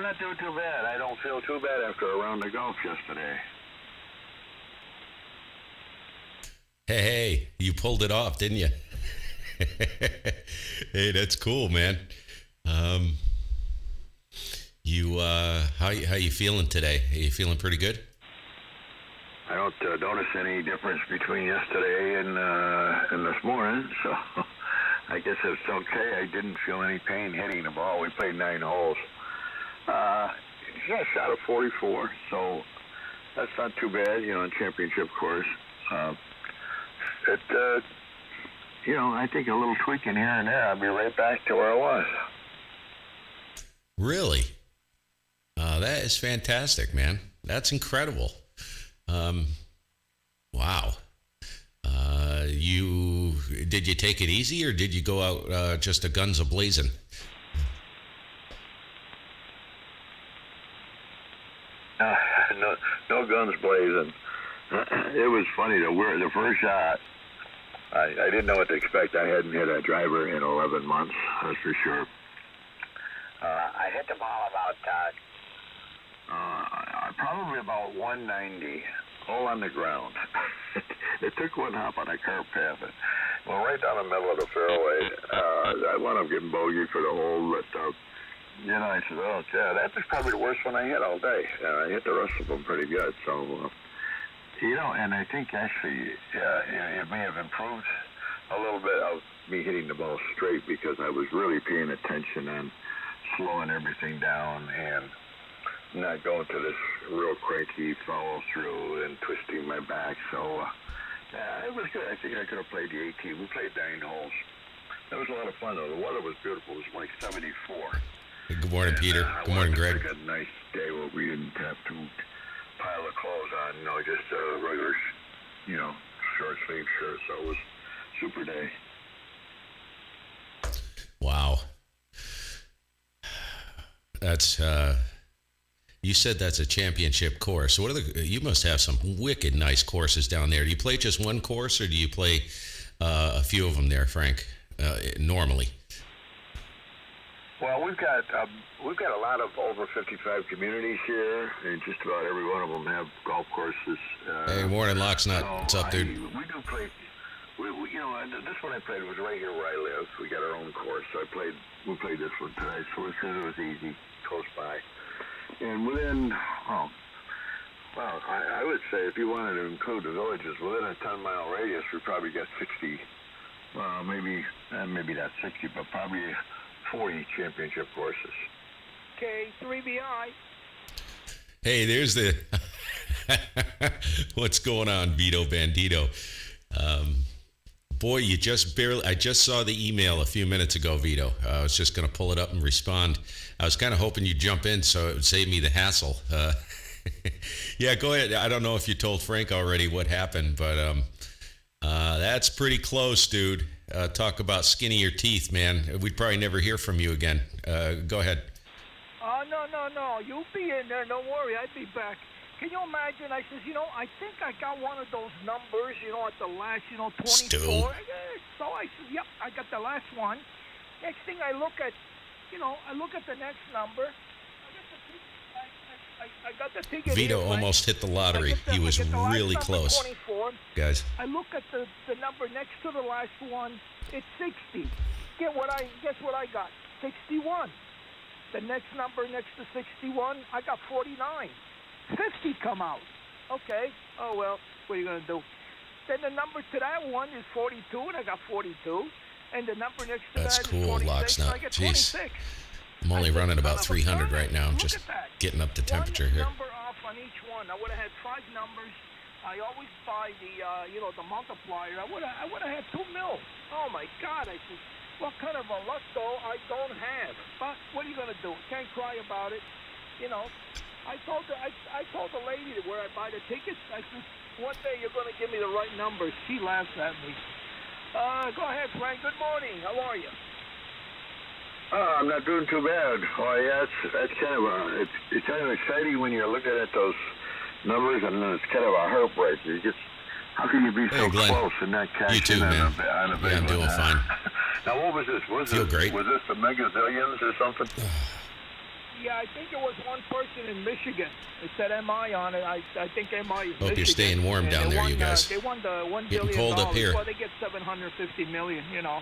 not doing too bad. I don't feel too bad after a round of golf yesterday. Hey, you pulled it off, didn't you? Hey, that's cool, man. How you feeling today? Are you feeling pretty good? I don't notice any difference between yesterday and this morning, so I guess it's okay. I didn't feel any pain hitting the ball. We played 9 holes. Yeah, shot a 44, so that's not too bad, on championship course. I think a little tweaking here and there, I'll be right back to where I was. Really? That is fantastic, man. That's incredible. Wow. Did you take it easy, or did you go out just a guns a-blazing? No guns blazing. It was funny. The first shot, I didn't know what to expect. I hadn't hit a driver in 11 months, that's for sure. I hit the ball about probably about 190, all on the ground. It took one hop on a curb path. Well, right down the middle of the fairway. I wound up getting bogeyed for the hole, but I said, oh, yeah, that was probably the worst one I hit all day. I hit the rest of them pretty good. So, and I think actually it may have improved a little bit of me hitting the ball straight because I was really paying attention and slowing everything down and not going to this real cranky follow through and twisting my back. So it was good. I think I could have played the 18. We played 9 holes. That was a lot of fun, though. The weather was beautiful. It was like 74. Good morning, Peter. Good morning, Greg. It was a nice day where we didn't have to pile of clothes on, just a regular, short sleeve shirt. So it was super day. Wow. That's you said that's a championship course. You must have some wicked nice courses down there. Do you play just one course, or do you play a few of them there, Frank? Normally. Well, we've got a lot of over 55 communities here, and just about every one of them have golf courses. Hey, Warren Lock's not. What's up, dude? We do play. This one I played was right here where I live. We got our own course, so we played this one today. So it was easy, close by, and within. I would say if you wanted to include the villages within a 10-mile radius, we probably got 60. Well, maybe not 60, but probably 40 championship courses. Okay, 3BI. Hey, there's the... What's going on, Vito Bandito? Boy, I just saw the email a few minutes ago, Vito. I was just going to pull it up and respond. I was kind of hoping you'd jump in so it would save me the hassle. Yeah, go ahead. I don't know if you told Frank already what happened, but that's pretty close, dude. Talk about skinnier teeth, man. We'd probably never hear from you again. Go ahead. No. You'll be in there. Don't worry. I'll be back. Can you imagine? I says, I think I got one of those numbers, at the last, 24. Stu. So I said, yep, I got the last one. Next thing I look at, the next number. I got the ticket. Vito almost hit the lottery. He was really close. 24. Guys. I look at the number next to the last one. It's 60. Guess what I got? 61. The next number next to 61, I got 49. 50 come out. Okay. Oh, well, what are you going to do? Then the number to that one is 42, and I got 42. And the number next to That's that cool. is 46, Lock's and not. I get Jeez. 26. I'm only running about 300 right now. I'm just getting up the temperature here. One number off on each one. I would have had 5 numbers. I always buy the multiplier. I would have had $2 million. Oh my God! I said, what kind of a luck though I don't have. But what are you gonna do? Can't cry about it. I told the lady where I buy the tickets. I said, one day you're gonna give me the right numbers. She laughs at me. Go ahead, Frank. Good morning. How are you? I'm not doing too bad. Oh yeah, that's kind of it's kind of exciting when you're looking at those numbers, and then it's kind of a heartbreak. How can you be so close and not catch it on a big one? I'm doing fine. Now, what was this? Feel great. Was this the Mega Zillions or something? Yeah, I think it was one person in Michigan. It said MI on it. I think MI is Hope Michigan. you're staying warm And down they there, won, you guys. They won the $1 Getting billion. cold up here. Well, they get $750 million. You know,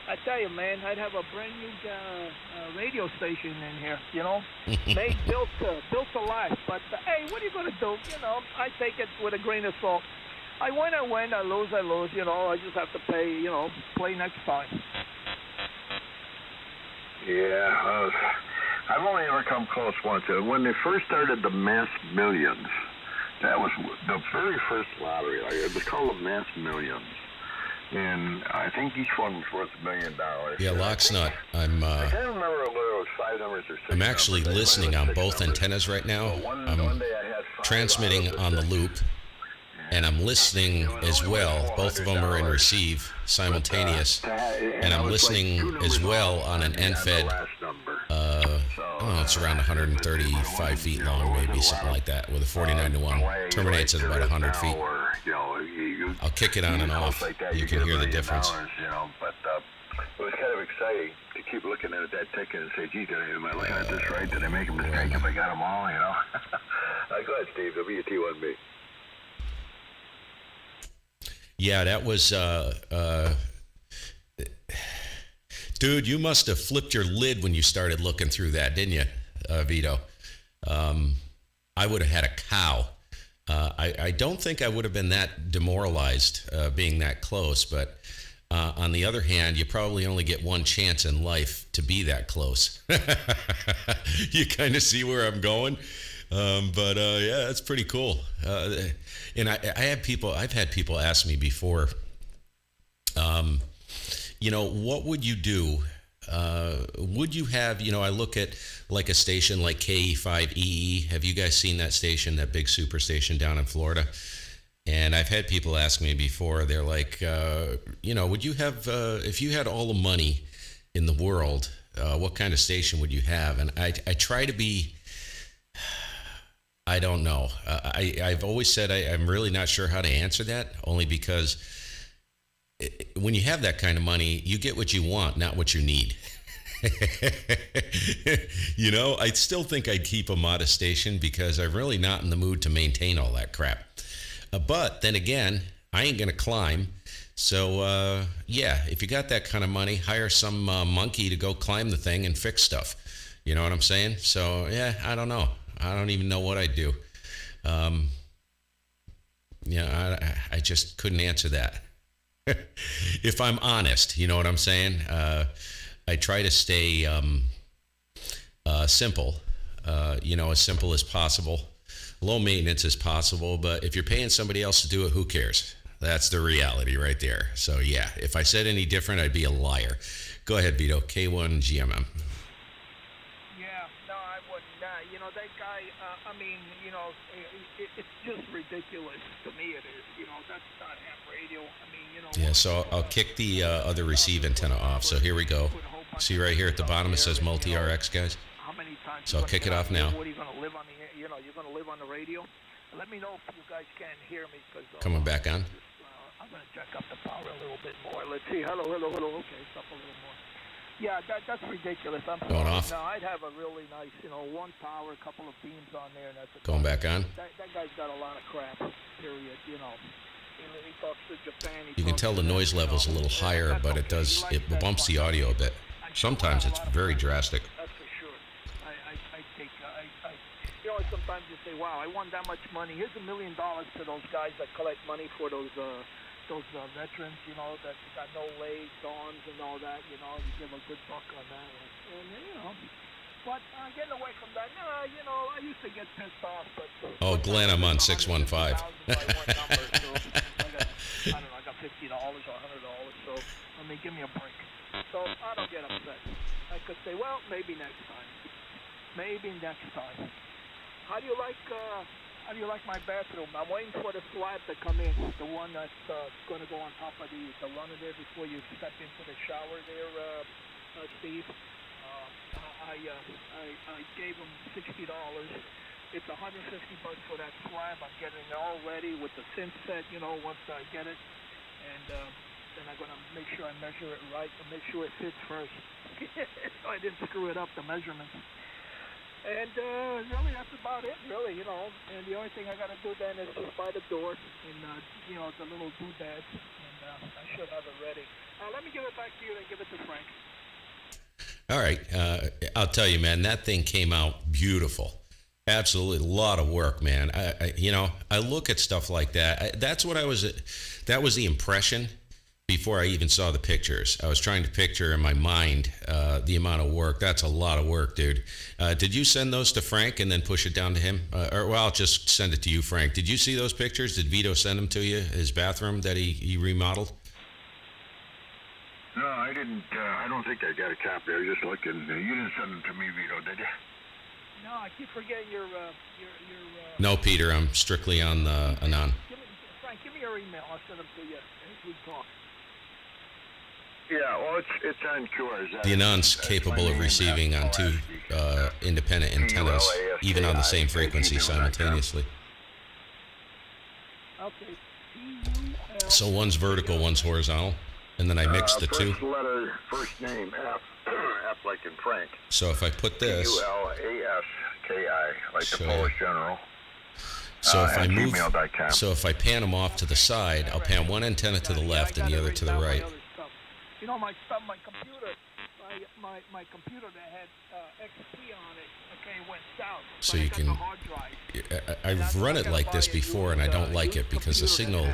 I tell you, man, I'd have a brand new radio station in here. You know, built to last. But hey, what are you gonna do? You know, I take it with a grain of salt. I win, I lose, I lose. You know, I just have to pay. You know, play next time. Yeah, I've only ever come close once. When they first started the Mass Millions, that was the very first lottery. It was called the Mass Millions, and I think each one was worth $1 million. Yeah, Locksnut. I can't remember whether it was 5 numbers or 6 I'm actually numbers. listening on both numbers. antennas right now. One I'm day I had 5 transmitting out of on the 6. loop, and I'm listening as well. Both of them are in receive simultaneous, and I'm listening as well on an end-fed. It's around 135 feet long, maybe something like that, with a 49-to-1. Terminates at about 100 feet. I'll kick it on and off. You can hear the difference. But it was kind of exciting to keep looking at that ticket and say, gee, am I looking at this right? Did I make a mistake if I got them all, you know? Go ahead, Steve. WT1B. Yeah, that was... dude, you must have flipped your lid when you started looking through that, didn't you, Vito? I would have had a cow. I don't think I would have been that demoralized being that close, but on the other hand, you probably only get one chance in life to be that close. You kind of see where I'm going. But yeah, it's pretty cool. And I've had people ask me before, you know, what would you do? Would you have, you know, I look at like a station like KE5EE. Have you guys seen that station, that big super station down in Florida? And I've had people ask me before, they're like, you know, would you have, if you had all the money in the world, what kind of station would you have? And I try to be, I don't know. I've always said I'm really not sure how to answer that, only because when you have that kind of money, you get what you want, not what you need. You know, I still think I'd keep a modest station because I'm really not in the mood to maintain all that crap. But then again, I ain't going to climb. So, yeah, if you got that kind of money, hire some monkey to go climb the thing and fix stuff. You know what I'm saying? So, yeah, I don't know. I don't even know what I'd do. Yeah, I just couldn't answer that. If I'm honest, you know what I'm saying? I try to stay simple, you know, as simple as possible, low maintenance as possible. But if you're paying somebody else to do it, who cares? That's the reality right there. So yeah, if I said any different, I'd be a liar. Go ahead, Vito. K1 GMM. Yeah, no, I wouldn't. You know, that guy, I mean, you know, it's just ridiculous. To me, it is. You know, that's not ham radio. I mean, you know. Yeah, so I'll kick the other receive antenna off. So here we go. See right here at the bottom, it says multi-RX, guys. How many times? So I'll kick it off now. What are you going to live on the, you know, you're going to live on the radio? Let me know if you guys can't hear me. Cause, Coming back on. I'm going to jack up the power a little bit more. Let's see. Hello. Okay, it's up a little more. Yeah, that's ridiculous. I'm going sorry. off. No, I'd have a really nice, you know, one power, a couple of beams on there. And that's going back on. That guy's got a lot of crap, period, you know. He talks to Japan. You can tell the noise level's a little higher, but it does, it bumps the audio a bit. Sometimes it's very drastic. That's for sure. You know, sometimes you say, wow, I won that much money. Here's $1 million to those guys that collect money for those veterans, you know, that got no legs, arms, and all that, you know. You give a good buck on that. And you know, but getting away from that, you know, I used to get pissed off. But oh, Glenn, I'm on 615. I don't know, I got $50 or $100, so, I mean, give me a break. So, I don't get upset. I could say, well, maybe next time. How do you like my bathroom? I'm waiting for the slab to come in, the one that's going to go on top of the runner there before you step into the shower there, Steve. I gave him $60. It's $150 for that slab. I'm getting it all ready with the synth set, you know, once I get it. And then I'm going to make sure I measure it right and make sure it fits first. So I didn't screw it up, the measurements. And really, that's about it, really, you know. And the only thing I got to do then is just buy the door and, you know, the little doodad, and I should have it ready. Let me give it back to you and give it to Frank. All right. I'll tell you, man, that thing came out beautiful. Absolutely. A lot of work, man. I look at stuff like that. That was the impression before I even saw the pictures. I was trying to picture in my mind the amount of work. That's a lot of work, dude. Did you send those to Frank and then push it down to him? I'll just send it to you, Frank. Did you see those pictures? Did Vito send them to you, his bathroom that he remodeled? No, I didn't. I don't think I got a copy. I was just looking. You didn't send them to me, Vito, did you? No, I keep forgetting your No, Peter. I'm strictly on Anon. Frank, give me your email. I'll send them to you as we talk. Yeah, well, it's on QRZ. The Anon's capable of receiving on two independent antennas, even on the same frequency simultaneously. Okay. So one's vertical, one's horizontal, and then I mix the two. First letter, first name, F, F like in Frank. So if I put this, ULASKI, like the Polish general. So if I move, gmail.com. so if I pan them off to the side, I'll pan one antenna to the left and the other to the right. You know, my computer, my computer that had XP on it, okay, went south. So you can. I've run it like this before, and I don't like it because the signal,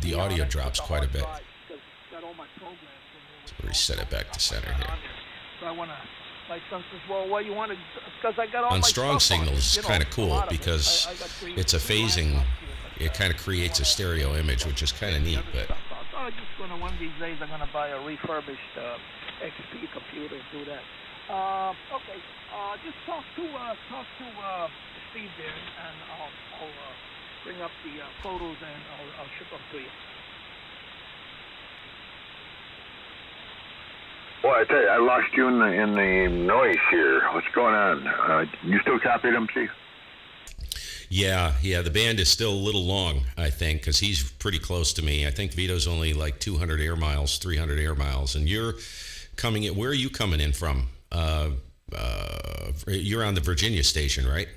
the audio drops quite a bit. So reset it back to center here. So I want to, like, for instance, well, what you want to, because I got all on my strong stuff signals, it's kind of cool because it's a phasing. It kind of creates a stereo image, which is kind of neat. But one of these days, I'm gonna buy a refurbished XP computer and do that. Okay, just talk to Steve there, and I'll bring up the photos and I'll ship them to you. Well, I tell you, I lost you in the noise here. What's going on? You still copied them, Steve? Yeah. The band is still a little long, I think, because he's pretty close to me. I think Vito's only like 200 air miles, 300 air miles, and you're coming in. Where are you coming in from? You're on the Virginia station, right?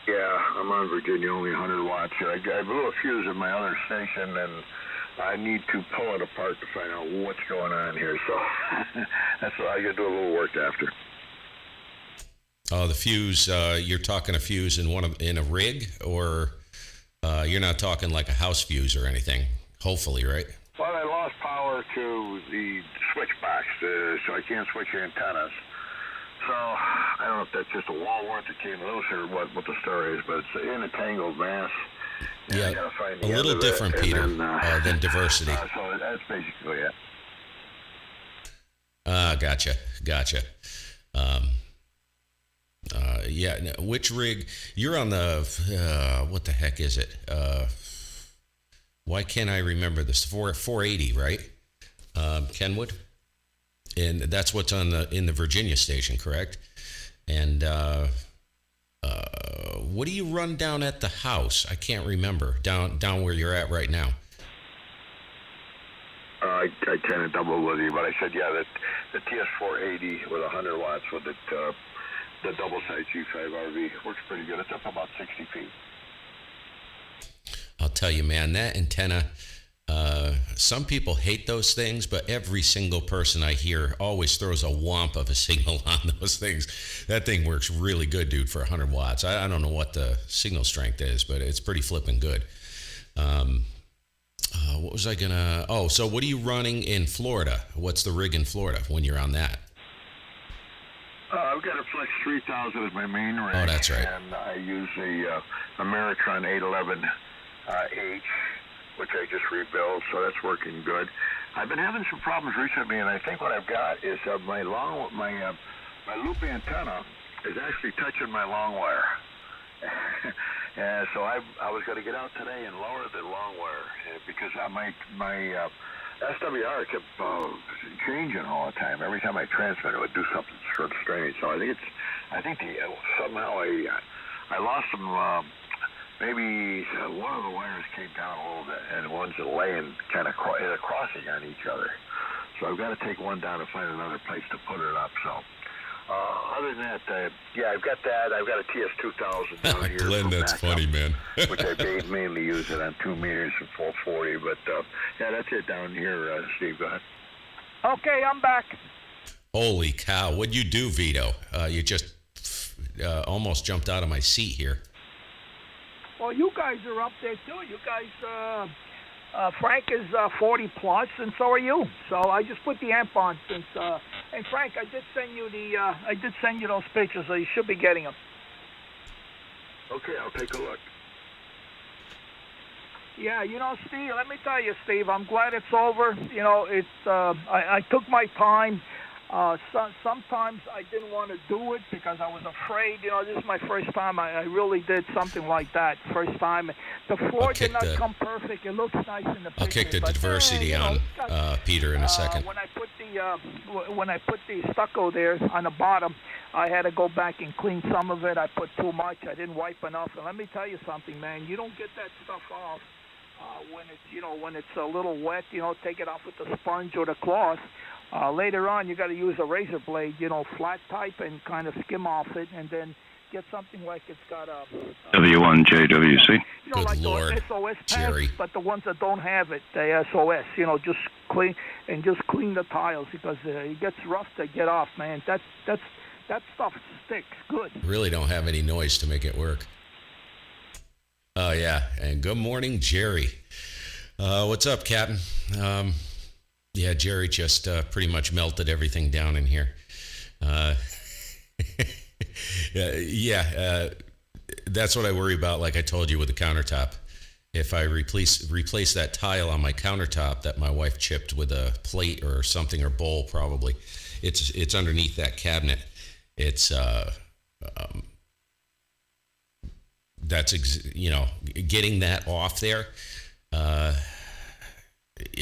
Yeah, I'm on Virginia, only 100 watts. I blew a fuse in my other station, and I need to pull it apart to find out what's going on here. So that's why I got to do a little work after. Oh, the fuse. You're talking a fuse in a rig, or you're not talking like a house fuse or anything. Hopefully, right? Well, I lost power to the switch box, so I can't switch antennas. So I don't know if that's just a wall wart that came loose or what the story is, but it's in a tangled mass. Yeah, a little different, Peter, than diversity. So that's basically it. Gotcha. Yeah, which rig? You're on the, what the heck is it? Why can't I remember this? 480, right? Kenwood? And that's what's on in the Virginia station, correct? And what do you run down at the house? I can't remember. Down where you're at right now. I kind of doubled with you, but I said, yeah, that the TS480 with 100 watts with the double-side G5 RV works pretty good. It's up about 60 feet. I'll tell you, man, that antenna, some people hate those things, but every single person I hear always throws a whomp of a signal on those things. That thing works really good, dude, for 100 watts. I don't know what the signal strength is, but it's pretty flipping good. What was I gonna... Oh, so what are you running in Florida? What's the rig in Florida when you're on that? I've got a Flex 3000 as my main rig. Oh, that's right. And I use a Ameritron 811H, which I just rebuilt, so that's working good. I've been having some problems recently, and I think what I've got is my loop antenna is actually touching my long wire. And so I was going to get out today and lower the long wire because my SWR kept changing all the time. Every time I transmit, it would do something sort of strange. So I think somehow I lost some. Maybe one of the wires came down a little bit, and one's laying kind of crossing on each other. So I've got to take one down and find another place to put it up. So Other than that, yeah, I've got that. I've got a TS2000 down here. Glenn, that's funny, man. Which I mainly use it on 2 meters and 440. But yeah, that's it down here, Steve. Go ahead. Okay, I'm back. Holy cow! What'd you do, Vito? You just almost jumped out of my seat here. Well, you guys are up there too. You guys, Frank is 40 plus, and so are you. So I just put the amp on since. And Frank, I did send you those pictures, so you should be getting them. Okay, I'll take a look. Yeah, Steve, let me tell you, Steve, I'm glad it's over. I took my time. Sometimes I didn't want to do it because I was afraid. This is my first time. I really did something like that. First time. The floor did not come perfect. It looks nice in the picture. I'll kick the diversity on Peter in a second. When I put the stucco there on the bottom, I had to go back and clean some of it. I put too much. I didn't wipe enough. And let me tell you something, man. You don't get that stuff off when it's a little wet. Take it off with the sponge or the cloth. Later on, you got to use a razor blade, flat type, and kind of skim off it, and then get something like it's got a W1JWC. Good like Lord, the SOS pads, Jerry. but the ones that don't have it, the SOS, just clean the tiles because it gets rough to get off, man. That stuff sticks good. Really don't have any noise to make it work. Oh yeah, and good morning, Jerry. What's up, Captain? Yeah, Jerry just pretty much melted everything down in here. That's what I worry about, like I told you, with the countertop. If I replace that tile on my countertop that my wife chipped with a plate or something, or bowl probably, it's underneath that cabinet. It's getting that off there.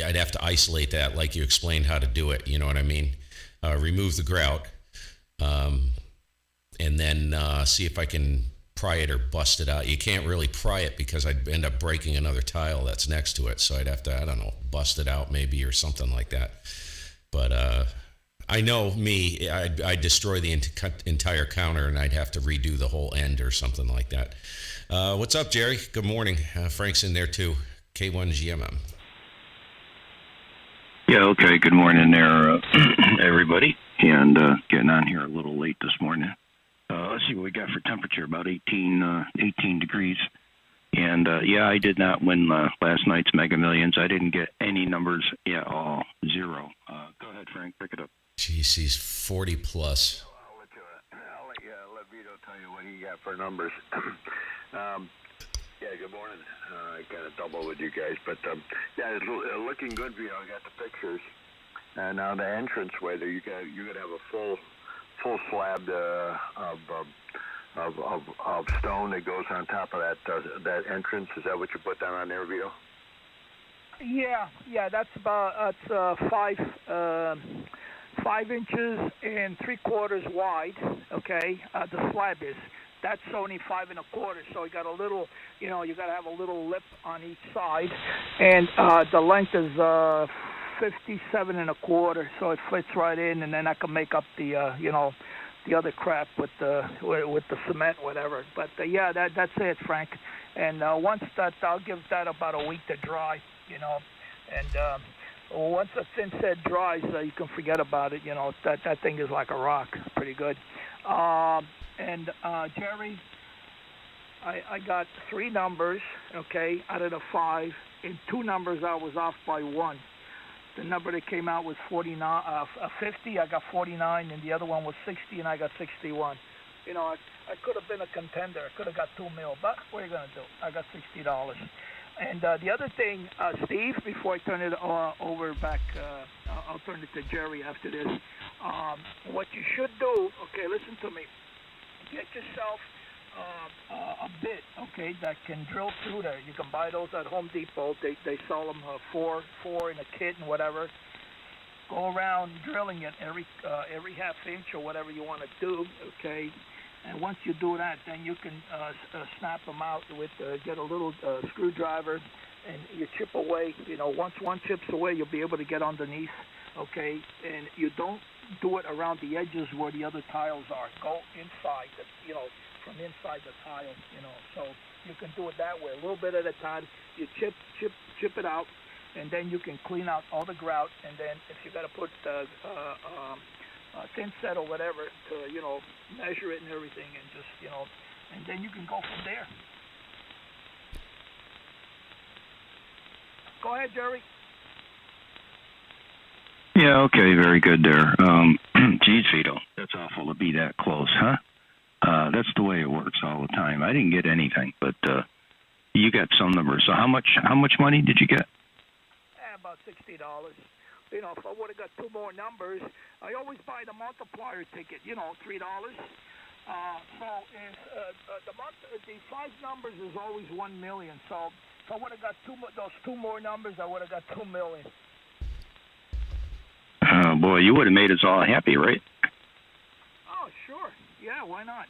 I'd have to isolate that like you explained how to do it. You know what I mean? Remove the grout, and then see if I can pry it or bust it out. You can't really pry it because I'd end up breaking another tile that's next to it. So I'd have to, I don't know, bust it out maybe or something like that. But I know me, I'd destroy the entire counter and I'd have to redo the whole end or something like that. What's up, Jerry? Good morning. Frank's in there too. K1GMM. Yeah, okay. Good morning there, everybody. And getting on here a little late this morning. Let's see what we got for temperature, about 18 degrees. And, yeah, I did not win last night's Mega Millions. I didn't get any numbers at all. Zero. Go ahead, Frank. Pick it up. Jeez, he's 40 plus. I'll let Vito tell you what he got for numbers. Yeah, good morning. I kind of double with you guys, but yeah, it's looking good, Vito. I got the pictures. And now the entranceway there, you're gonna have a full slab of stone that goes on top of that entrance. Is that what you put down on there, Vito? Yeah, that's about 5 inches and 3/4 wide. Okay, the slab is. That's only 5 1/4, so you got a little, you got to have a little lip on each side, and the length is 57 1/4, so it fits right in, and then I can make up the, the other crap with the cement, whatever. But yeah, that's it, Frank. And once that, I'll give that about a week to dry, and once the thin set dries, you can forget about it. That thing is like a rock, pretty good. And Jerry, I got 3 numbers, okay, out of the 5. In 2 numbers, I was off by 1. The number that came out was 50. I got 49, and the other one was 60, and I got 61. I could have been a contender. I could have got $2 million, but what are you gonna do? I got $60. And the other thing, Steve, before I turn it over back, I'll turn it to Jerry after this. What you should do, okay, listen to me. Get yourself a bit, okay, that can drill through there. You can buy those at Home Depot. They sell them four in a kit and whatever. Go around drilling it every half inch or whatever you want to do, okay. And once you do that, then you can snap them out with get a little screwdriver, and you chip away. Once one chips away, you'll be able to get underneath. Okay, and you don't do it around the edges where the other tiles are. Go inside, from inside the tile, So you can do it that way, a little bit at a time. You chip it out, and then you can clean out all the grout. And then if you got to put thin set or whatever to measure it and everything, and just and then you can go from there. Go ahead, Jerry. Yeah, okay, very good there. Geez, Vito, that's awful to be that close, huh? That's the way it works all the time. I didn't get anything, but you got some numbers. So how much money did you get? About $60. If I would have got two more numbers, I always buy the multiplier ticket. $3. So the five numbers is always 1 million. So if I would have got those two more numbers, I would have got 2 million. Oh boy, you would have made us all happy, right? Oh sure, yeah, why not?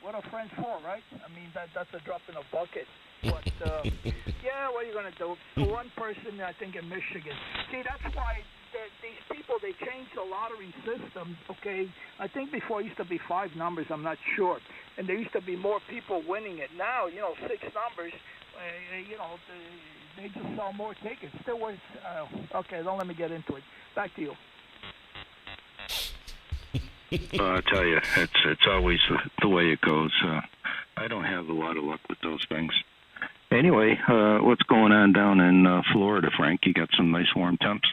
What are friends for, right? I mean, that's a drop in a bucket. But yeah, what are you gonna do? One person, I think, in Michigan. See, that's why these people, they changed the lottery system. Okay, I think before it used to be 5 numbers. I'm not sure, and there used to be more people winning it. Now, 6 numbers. They just sell more tickets. Still worth. Okay, don't let me get into it. Back to you. I tell you, it's always the way it goes. I don't have a lot of luck with those things. Anyway, what's going on down in Florida, Frank? You got some nice warm temps?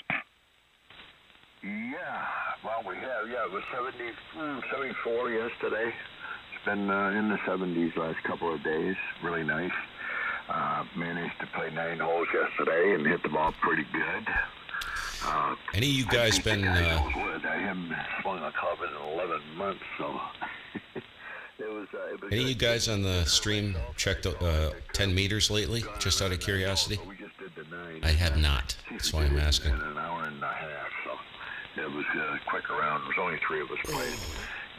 Yeah, well, we have. Yeah, it was 74 yesterday. It's been in the 70s last couple of days. Really nice. Managed to play 9 holes yesterday and hit the ball pretty good. Any of you guys been? I haven't swung a club in 11 months, so it was. Any of you guys on the stream checked 10 meters lately? Just out of curiosity. We just did the 9. I have not. That's why I'm asking. In an hour and a half, so it was a quick round. There was only 3 of us played,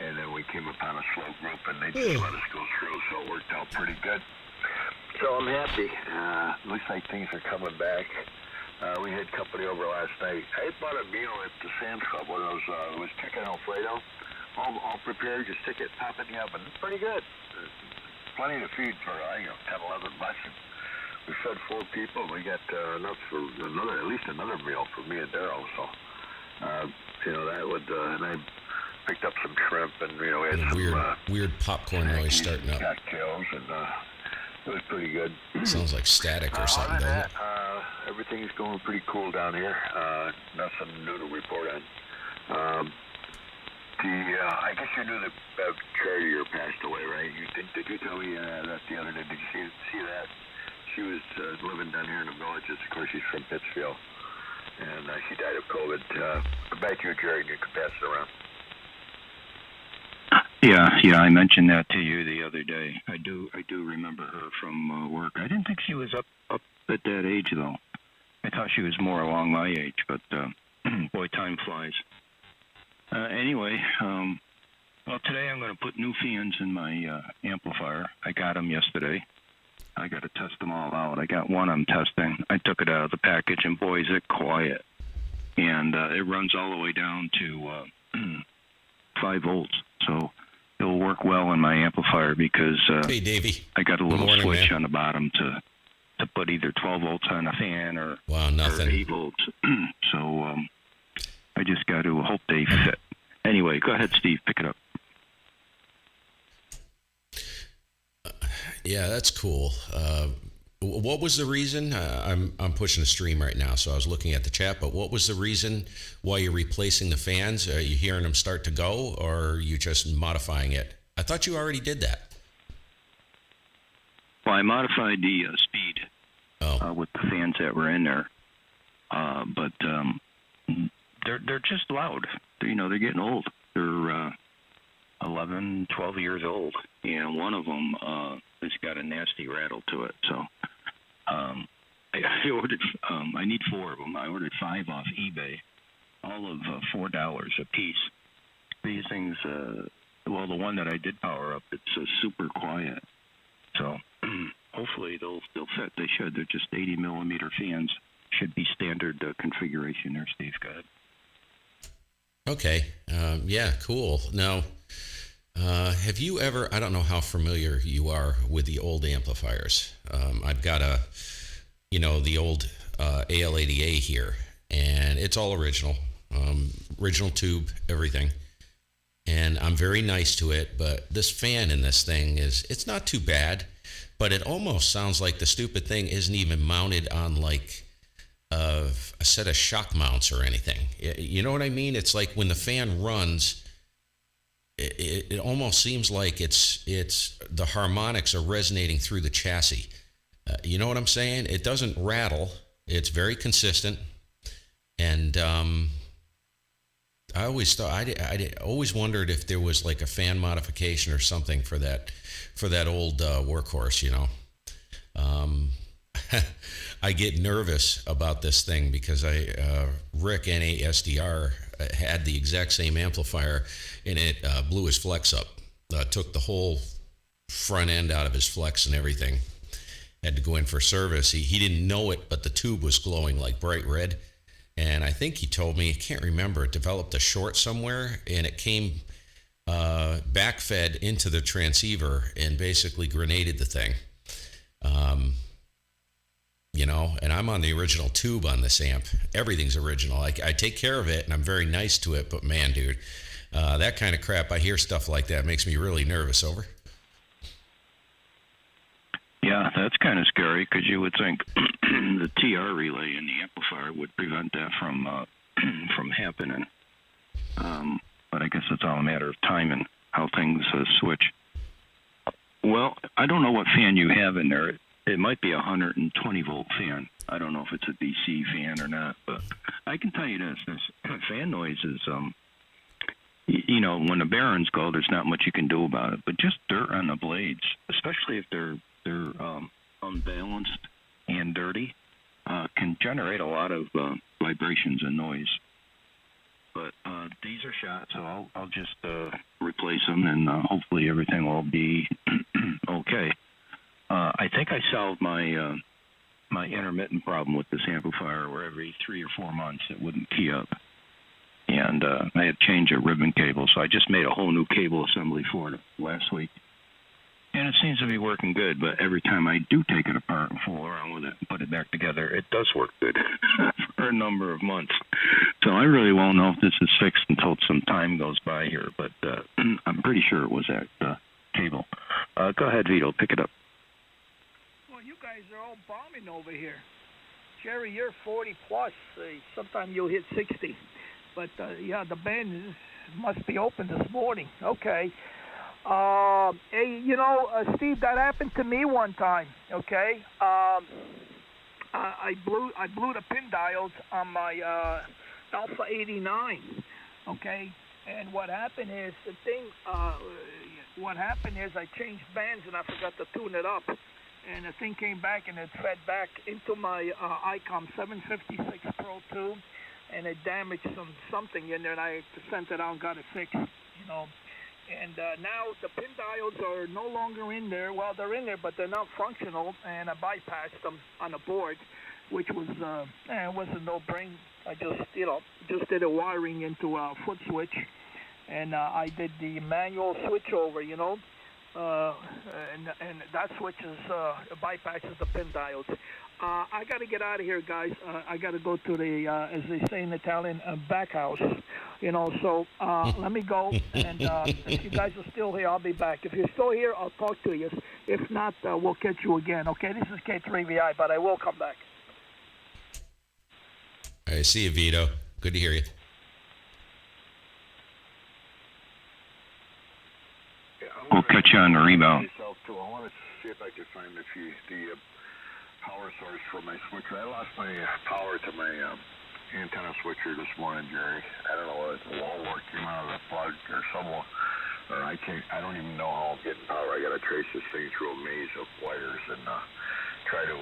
and then we came upon a slow group, and they just let us go through, so it worked out pretty good. So I'm happy. Looks like things are coming back. We had company over last night. I bought a meal at the Sam's Club where it was chicken Alfredo, all prepared. Just stick it, pop it in the oven. Pretty good. Plenty to feed for 10, 11 bucks. We fed 4 people. We got enough for at least another meal for me and Daryl. So that would. And I picked up some shrimp, and we had some weird popcorn noise starting up. Cocktails and. It was pretty good. Sounds like static or something, doesn't it? Everything's going pretty cool down here. Nothing new to report on. I guess you knew that Chartier passed away, right? Did you tell me that the other day? Did you see that? She was living down here in the villages. Of course, she's from Pittsfield. And she died of COVID. Back to you, Jerry, and you can pass it around. Yeah, I mentioned that to you the other day. I do remember her from work. I didn't think she was up at that age, though. I thought she was more along my age, but boy, time flies. Anyway, well, today I'm going to put new fans in my amplifier. I got them yesterday. I got to test them all out. I got one I'm testing. I took it out of the package, and boy, is it quiet. And it runs all the way down to 5 volts, so it'll work well in my amplifier because hey, Davey. I got a little switch on the bottom to put either 12 volts on a fan or, or 8 volts. So I just got to hope they fit. Anyway, go ahead, Steve, pick it up. Yeah, that's cool. What was the reason? I'm pushing the stream right now, so I was looking at the chat. But what was the reason why you're replacing the fans? Are you hearing them start to go, or are you just modifying it? I thought you already did that. Well, I modified the speed with the fans that were in there, but they're just loud. They're getting old. They're 11, 12 years old, and one of them has got a nasty rattle to it. So I ordered. I need 4 of them. I ordered 5 off eBay, all of $4 a piece. These things. Well, the one that I did power up, it's super quiet. So hopefully they'll fit. They should. They're just 80 millimeter fans. Should be standard configuration there, Steve. Go ahead. Okay. Yeah, cool. Now, have you ever, I don't know how familiar you are with the old amplifiers. I've got the old AL80A here, and it's all original, original tube, everything. And I'm very nice to it, but this fan in this thing it's not too bad, but it almost sounds like the stupid thing isn't even mounted on like a set of shock mounts or anything. You know what I mean? It's like when the fan runs, it almost seems like it's the harmonics are resonating through the chassis. You know what I'm saying? It doesn't rattle. It's very consistent, and I always thought I always wondered if there was like a fan modification or something for that old workhorse. I get nervous about this thing because Rick NASDR had the exact same amplifier, and it blew his flex up. Took the whole front end out of his flex and everything. Had to go in for service. He didn't know it, but the tube was glowing like bright red. And I think he told me, I can't remember, it developed a short somewhere, and it came backfed into the transceiver and basically grenaded the thing. And I'm on the original tube on this amp. Everything's original. I take care of it, and I'm very nice to it, but man, dude, that kind of crap, I hear stuff like that, makes me really nervous. Over. Yeah, that's kind of scary because you would think the TR relay in the amplifier would prevent that from happening. But I guess it's all a matter of time and how things switch. Well, I don't know what fan you have in there. It might be a 120 volt fan. I don't know if it's a DC fan or not, but I can tell you this fan noise is, when the bearings go, there's not much you can do about it, but just dirt on the blades, especially if they're unbalanced and dirty, can generate a lot of vibrations and noise. But these are shot, so I'll just replace them, and hopefully everything will be okay. I think I solved my my intermittent problem with this amplifier, where every 3 or 4 months it wouldn't key up, and I had to change a ribbon cable, so I just made a whole new cable assembly for it last week. And it seems to be working good, but every time I do take it apart and fool around with it and put it back together, it does work good for a number of months. So I really won't know if this is fixed until some time goes by here, but I'm pretty sure it was that cable. Go ahead, Vito, pick it up. Well, you guys are all bombing over here. Jerry, you're 40 plus. Sometime you'll hit 60. But, the band must be open this morning. Okay. Hey, Steve, that happened to me one time. Okay, I blew the pin diodes on my Alpha 89. Okay, and what happened is I changed bands and I forgot to tune it up, and the thing came back and it fed back into my ICOM 756 Pro 2, and it damaged something in there, and I sent it out and got it fixed. And now the pin diodes are no longer in there. Well, they're in there, but they're not functional, and I bypassed them on the board, which was it wasn't no brain. I just did a wiring into a foot switch, and I did the manual switch over, and that switch bypasses the pin diodes. I got to get out of here, guys. I got to go to the, as they say in Italian, back house. So let me go. And if you guys are still here, I'll be back. If you're still here, I'll talk to you. If not, we'll catch you again. Okay, this is K3VI, but I will come back. All right, see you, Vito. Good to hear you. We'll catch you on the rebound. I want to see if I can find the power source for my switcher. I lost my power to my antenna switcher this morning, Jerry. I don't know whether the wall wart came out of the plug or somewhere, or I don't even know how I'm getting power. I got to trace this thing through a maze of wires and try to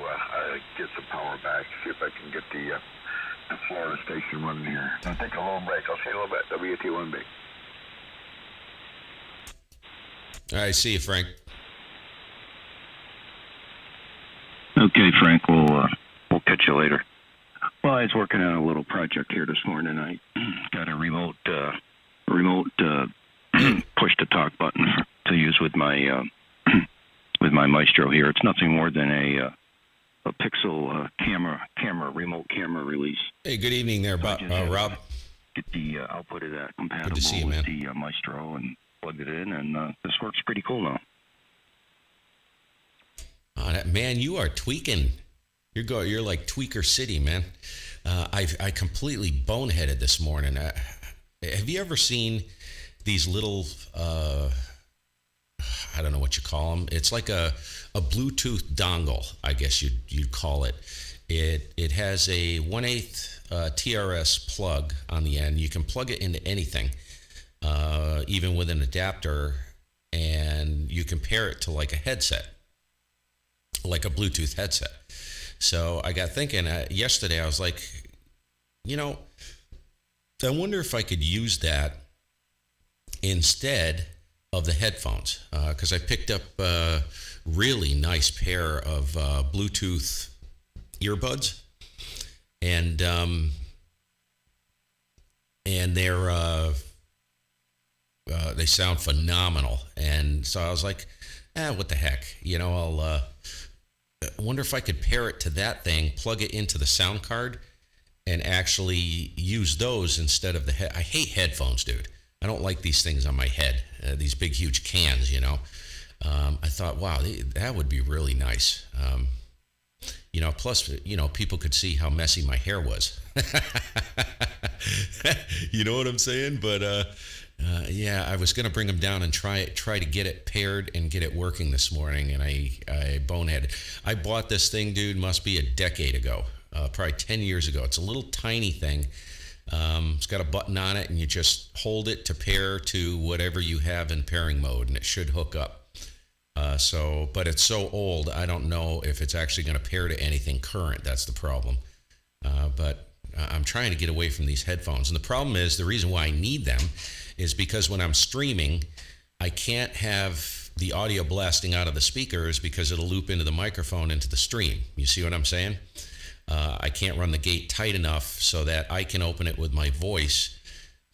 get some power back. See if I can get the Florida station running here. I'll take a little break. I'll see you in a little bit. WT1B. All right, see you, Frank. Okay, Frank, we'll catch you later. Well, I was working on a little project here this morning. I got a remote push-to-talk button to use with my with my Maestro here. It's nothing more than a Pixel remote camera release. Hey, good evening there, Rob. Get the output of that compatible Good to see you, with man. the Maestro and plug it in, and this works pretty cool now. Man, you are tweaking. You're like Tweaker City, man. I completely boneheaded this morning. Have you ever seen these little, I don't know what you call them. It's like a Bluetooth dongle, I guess you'd call it. It has a 1/8 TRS plug on the end. You can plug it into anything, even with an adapter, and you can pair it to like a headset, like a Bluetooth headset. So I got thinking yesterday, I was like, I wonder if I could use that instead of the headphones, because I picked up a really nice pair of Bluetooth earbuds, and they sound phenomenal. And so I was like, what the heck, I'll wonder if I could pair it to that thing, plug it into the sound card, and actually use those instead of the head. I hate headphones, dude. I don't like these things on my head, these big, huge cans, I thought, wow, that would be really nice. Plus, people could see how messy my hair was. You know what I'm saying? But, I was going to bring them down and try to get it paired and get it working this morning, and I boneheaded. I bought this thing, dude, must be a decade ago, probably 10 years ago. It's a little tiny thing. It's got a button on it, and you just hold it to pair to whatever you have in pairing mode, and it should hook up. But it's so old, I don't know if it's actually going to pair to anything current. That's the problem. But I'm trying to get away from these headphones. And the problem is, the reason why I need them is because when I'm streaming, I can't have the audio blasting out of the speakers because it'll loop into the microphone into the stream. You see what I'm saying? I can't run the gate tight enough so that I can open it with my voice.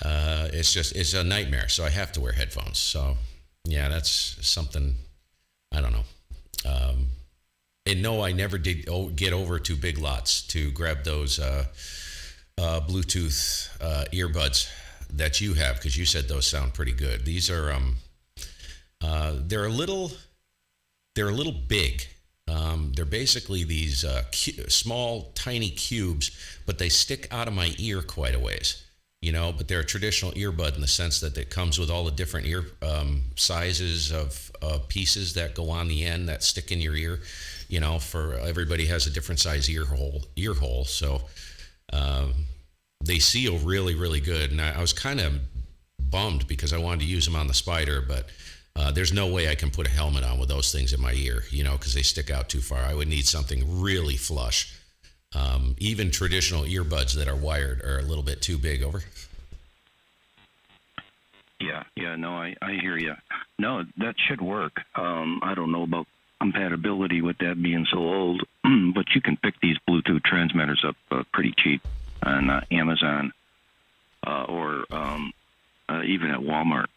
It's a nightmare. So I have to wear headphones. So yeah, that's something, I don't know. And no, I never did get over to Big Lots to grab those Bluetooth earbuds that you have, because you said those sound pretty good. These are they're a little big. They're basically these small, tiny cubes, but they stick out of my ear quite a ways. But they're a traditional earbud in the sense that it comes with all the different ear sizes of pieces that go on the end that stick in your ear. For everybody has a different size ear hole. So they seal really, really good. And I was kind of bummed because I wanted to use them on the Spider, but there's no way I can put a helmet on with those things in my ear, because they stick out too far. I would need something really flush. Even traditional earbuds that are wired are a little bit too big. Over. Yeah, no, I hear you. No, that should work. I don't know about compatibility with that being so old, but you can pick these Bluetooth transmitters up pretty cheap on Amazon or even at Walmart.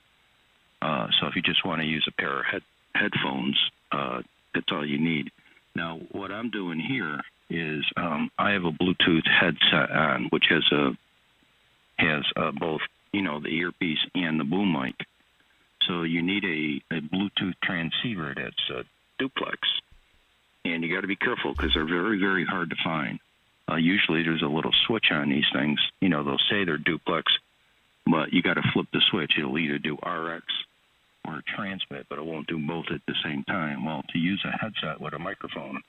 So if you just want to use a pair of headphones, that's all you need. Now, what I'm doing here is I have a Bluetooth headset on, which has both, the earpiece and the boom mic. So you need a Bluetooth transceiver that's duplex, and you got to be careful because they're very, very hard to find. Usually there's a little switch on these things. They'll say they're duplex, but you got to flip the switch. It'll either do RX or transmit, but it won't do both at the same time. Well, to use a headset with a microphone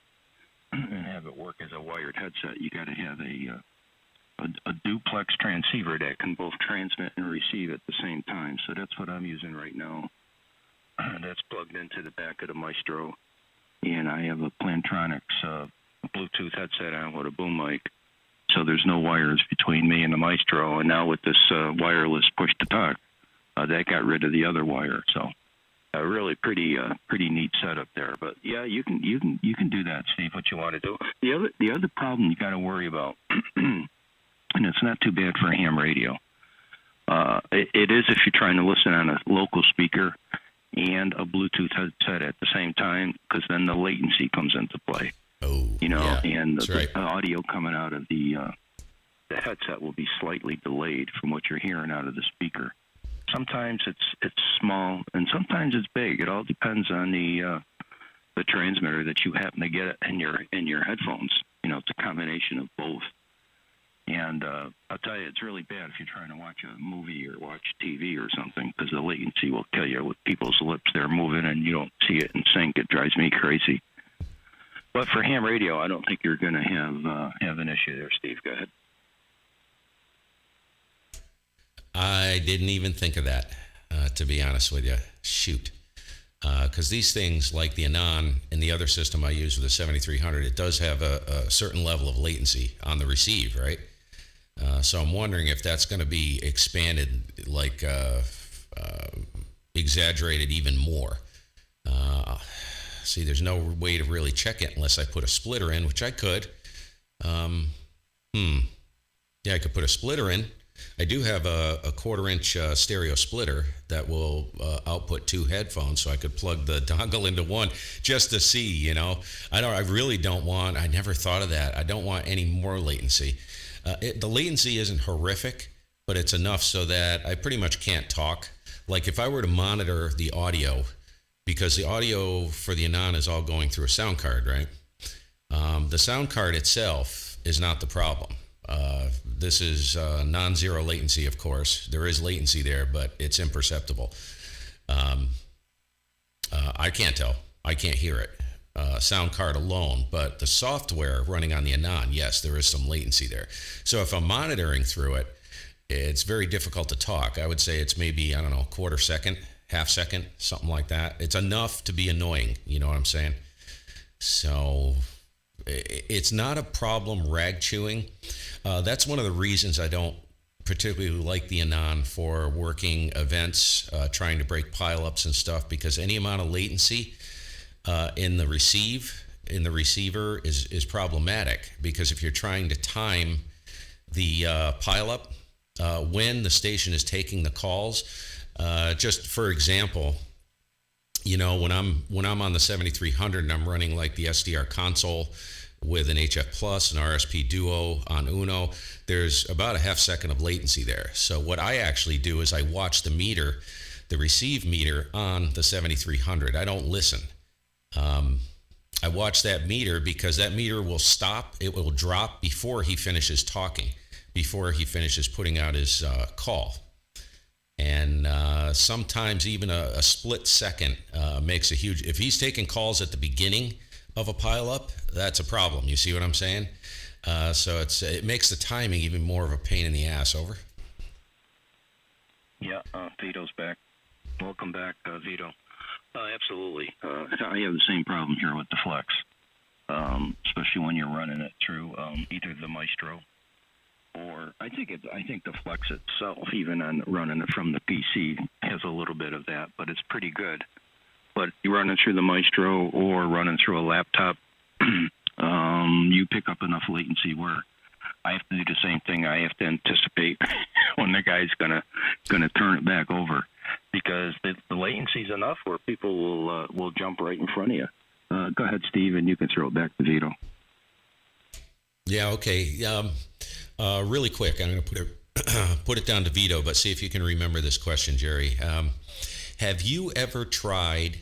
and have it work as a wired headset, you got to have a duplex transceiver that can both transmit and receive at the same time. So that's what I'm using right now. That's plugged into the back of the Maestro, and I have a Plantronics Bluetooth headset on with a boom mic. So there's no wires between me and the Maestro. And now with this wireless push-to-talk, that got rid of the other wire. So really pretty neat setup there. But yeah, you can do that, Steve. What you want to do? The other problem you got to worry about not too bad for a ham radio. It is if you're trying to listen on a local speaker and a Bluetooth headset at the same time, because then the latency comes into play. Oh, and that's right. the audio coming out of the headset will be slightly delayed from what you're hearing out of the speaker. Sometimes it's small, and sometimes it's big. It all depends on the transmitter that you happen to get in your headphones. It's a combination of both. And I'll tell you, it's really bad if you're trying to watch a movie or watch TV or something, because the latency will kill you with people's lips. They're moving and you don't see it in sync. It drives me crazy. But for ham radio, I don't think you're going to have an issue there, Steve. Go ahead. I didn't even think of that, to be honest with you. Shoot. Because these things, like the Anon and the other system I use with the 7300, it does have a certain level of latency on the receive, right? So I'm wondering if that's going to be expanded, like exaggerated even more. See, there's no way to really check it unless I put a splitter in, which I could. Yeah, I could put a splitter in. I do have a 1/4-inch stereo splitter that will output 2 headphones, so I could plug the dongle into one just to see. I really don't want. I never thought of that. I don't want any more latency. The latency isn't horrific, but it's enough so that I pretty much can't talk. Like if I were to monitor the audio, because the audio for the Anon is all going through a sound card, right? The sound card itself is not the problem. This is non-zero latency, of course. There is latency there, but it's imperceptible. I can't tell. I can't hear it. Sound card alone, but the software running on the Anon, yes, there is some latency there. So if I'm monitoring through it, it's very difficult to talk. I would say it's maybe, 1/4 second, half second, something like that. It's enough to be annoying, you know what I'm saying? So it's not a problem rag chewing. That's one of the reasons I don't particularly like the Anon for working events, trying to break pileups and stuff, because any amount of latency in the receiver is problematic, because if you're trying to time the pileup when the station is taking the calls, just for example, when I'm on the 7300 and I'm running like the SDR console with an HF Plus, an RSP Duo on Uno, there's about a half second of latency there. So what I actually do is I watch the meter, the receive meter on the 7300. I don't listen. I watch that meter because that meter will stop. It will drop before he finishes talking, before he finishes putting out his call. And sometimes even a split second makes a huge... If he's taking calls at the beginning of a pileup, that's a problem. You see what I'm saying? So it makes the timing even more of a pain in the ass. Over. Yeah, Vito's back. Welcome back, Vito. Absolutely. I have the same problem here with the Flex, especially when you're running it through either the Maestro or I think the Flex itself, even on running it from the PC, has a little bit of that, but it's pretty good. But you run it through the Maestro or running through a laptop, you pick up enough latency where I have to do the same thing. I have to anticipate when the guy's gonna turn it back over, because the latency's enough where people will jump right in front of you. Go ahead, Steve, and you can throw it back to Vito. Yeah. Okay. Really quick, I'm going to put it down to Vito, but see if you can remember this question, Jerry. Have you ever tried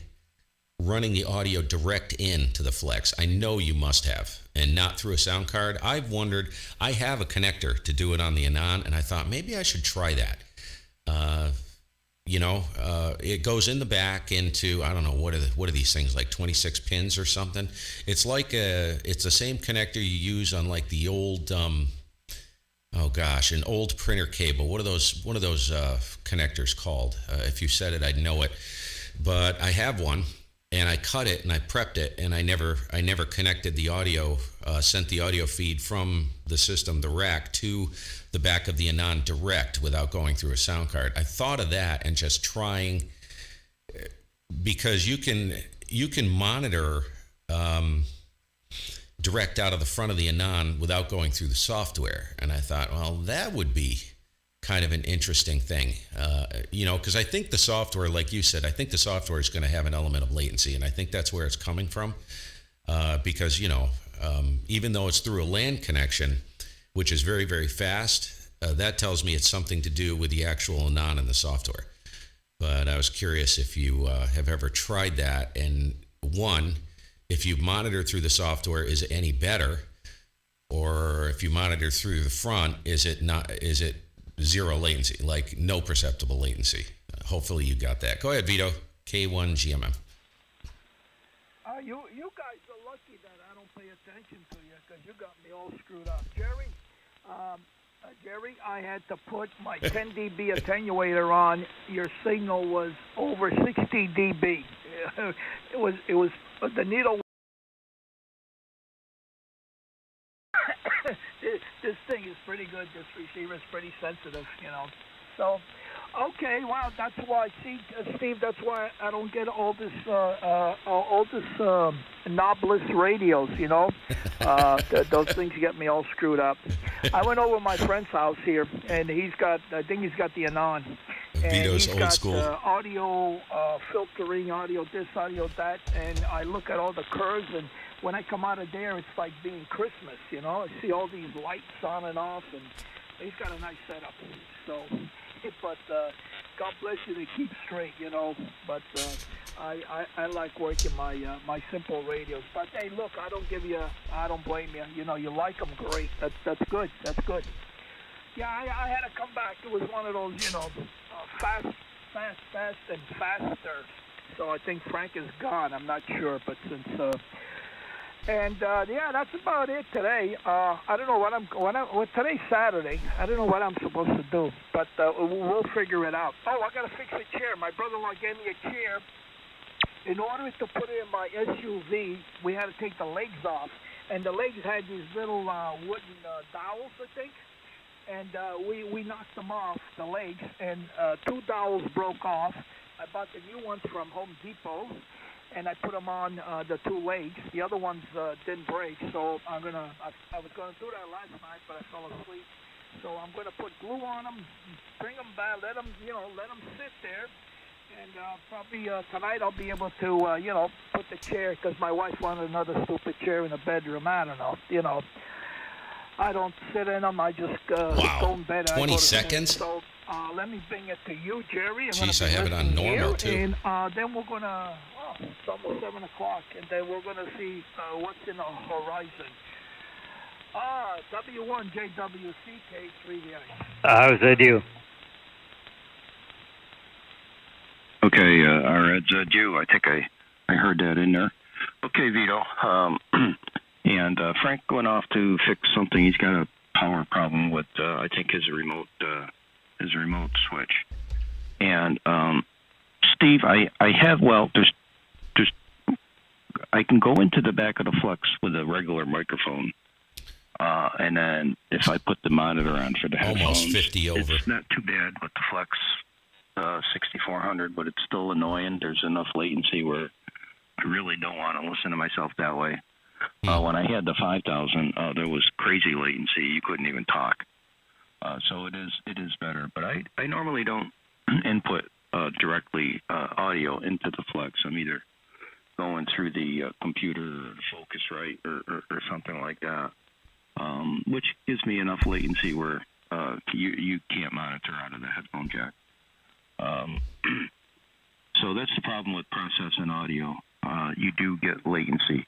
running the audio direct into the Flex? I know you must have, and not through a sound card. I've wondered. I have a connector to do it on the Anon, and I thought maybe I should try that. It goes in the back into, I don't know, what are these things, like 26 pins or something? It's like it's the same connector you use on like the old, an old printer cable. One of those connectors called? If you said it, I'd know it. But I have one, and I cut it and I prepped it, and I never connected the audio, sent the audio feed from the system, the rack, to the back of the Anon direct without going through a sound card. I thought of that and just trying, because you can monitor direct out of the front of the Anon without going through the software. And I thought, well, that would be kind of an interesting thing, because I think the software, like you said, I think the software is going to have an element of latency, and I think that's where it's coming from, because, even though it's through a LAN connection, which is very, very fast, that tells me it's something to do with the actual Anon in the software. But I was curious if you have ever tried that, and one, if you monitor through the software, is it any better? Or if you monitor through the front, is it zero latency, like no perceptible latency? Hopefully you got that. Go ahead, Vito, K1GMM. You guys are lucky that I don't pay attention to you, because you got me all screwed up. Jerry, I had to put my 10 dB attenuator on. Your signal was over 60 dB. It was the needle. This thing is pretty good. This receiver is pretty sensitive, So, okay, wow, that's why. See, Steve, that's why I don't get all this knobless radios. Those things get me all screwed up. I went over to my friend's house here, and I think he's got the Anon. And Vito's he's old got school. Audio filtering, audio this, audio that, and I look at all the curves, and when I come out of there, it's like being Christmas, I see all these lights on and off, and he's got a nice setup. So, but God bless you to keep straight, But I like working my simple radios. But hey, look, I don't blame you. You like them, great. That's good. That's good. Yeah, I had to come back. It was one of those, fast and faster. So I think Frank is gone. I'm not sure, but since that's about it today. I don't know today's Saturday. I don't know what I'm supposed to do, but we'll figure it out. Oh, I gotta fix a chair. My brother-in-law gave me a chair. In order to put it in my SUV, we had to take the legs off, and the legs had these little wooden dowels, I think. And we knocked them off, the legs, and 2 dowels broke off. I bought the new ones from Home Depot, and I put them on the 2 legs. The other ones didn't break, so I was gonna do that last night, but I fell asleep. So I'm gonna put glue on them, bring them back, let them sit there, and probably tonight I'll be able to put the chair, because my wife wanted another stupid chair in the bedroom. I don't know, I don't sit in them. I just go in bed. 20 seconds? So let me bring it to you, Jerry. Jeez, I have it on normal, too. And then we're going to, it's almost 7 o'clock, and then we're going to see what's in the horizon. W1JWCK3VI. How's that you? Okay, Red's due. I think I heard that in there. Okay, Vito. And Frank went off to fix something. He's got a power problem with, I think, his remote switch. And Steve, I have, I can go into the back of the Flex with a regular microphone, and then if I put the monitor on for the headphones, almost 50 over. It's not too bad with the Flex 6400, but it's still annoying. There's enough latency where I really don't want to listen to myself that way. When I had the 5000, there was crazy latency. You couldn't even talk. So it is better. But I normally don't input directly audio into the Flex. I'm either going through the computer or Focusrite or something like that, which gives me enough latency where you can't monitor out of the headphone jack. So that's the problem with processing audio. You do get latency.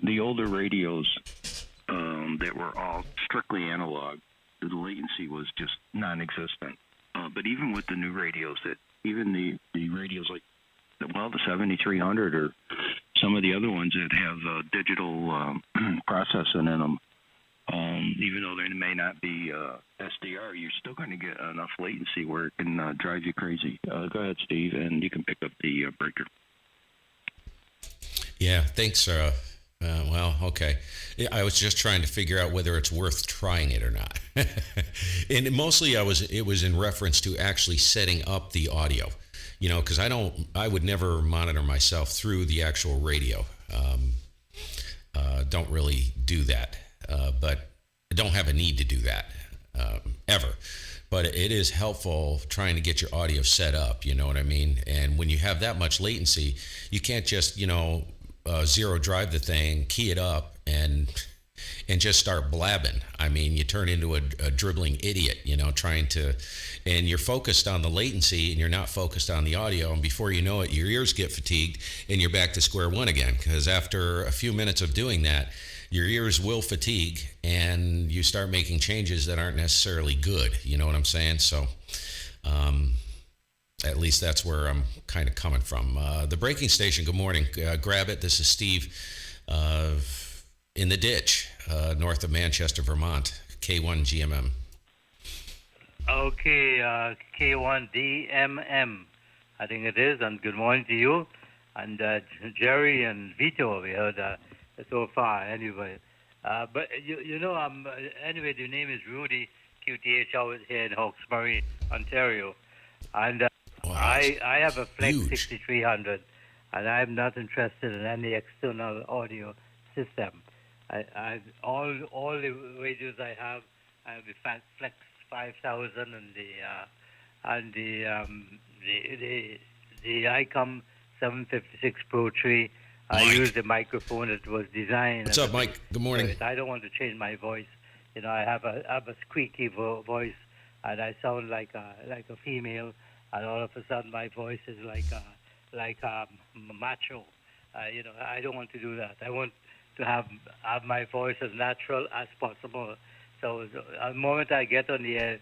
The older radios that were all strictly analog, the latency was just non-existent. But even with the new radios, even the radios like, the 7300 or some of the other ones that have digital processing in them, even though they may not be SDR, you're still going to get enough latency where it can drive you crazy. Go ahead, Steve, and you can pick up the breaker. Yeah, thanks. Okay. I was just trying to figure out whether it's worth trying it or not. And mostly it was in reference to actually setting up the audio, because I would never monitor myself through the actual radio. don't really do that, but I don't have a need to do that ever. But it is helpful trying to get your audio set up, you know what I mean? And when you have that much latency, you can't just, zero drive the thing, key it up, and just start blabbing. I mean, you turn into a dribbling idiot, trying to, and you're focused on the latency and you're not focused on the audio. And before you know it, your ears get fatigued and you're back to square one again. Because after a few minutes of doing that, your ears will fatigue and you start making changes that aren't necessarily good. You know what I'm saying? So, at least that's where I'm kind of coming from. The braking station, good morning. Grab it. This is Steve in the ditch, north of Manchester, Vermont, K1 GMM. Okay, K1DMM, I think it is, and good morning to you. And Jerry and Vito, we heard so far, anyway. But, anyway, the name is Rudy, QTH, out here in Hawkesbury, Ontario. And I have a Flex huge. 6300, and I'm not interested in any external audio system. All the radios I have the Flex 5000 and the ICOM 756 Pro 3. I use the microphone that was designed. What's up, Mike? Good morning. I don't want to change my voice. I have a squeaky voice, and I sound like a female, and all of a sudden my voice is like macho. I don't want to do that. I want to have my voice as natural as possible. So the moment I get on the air,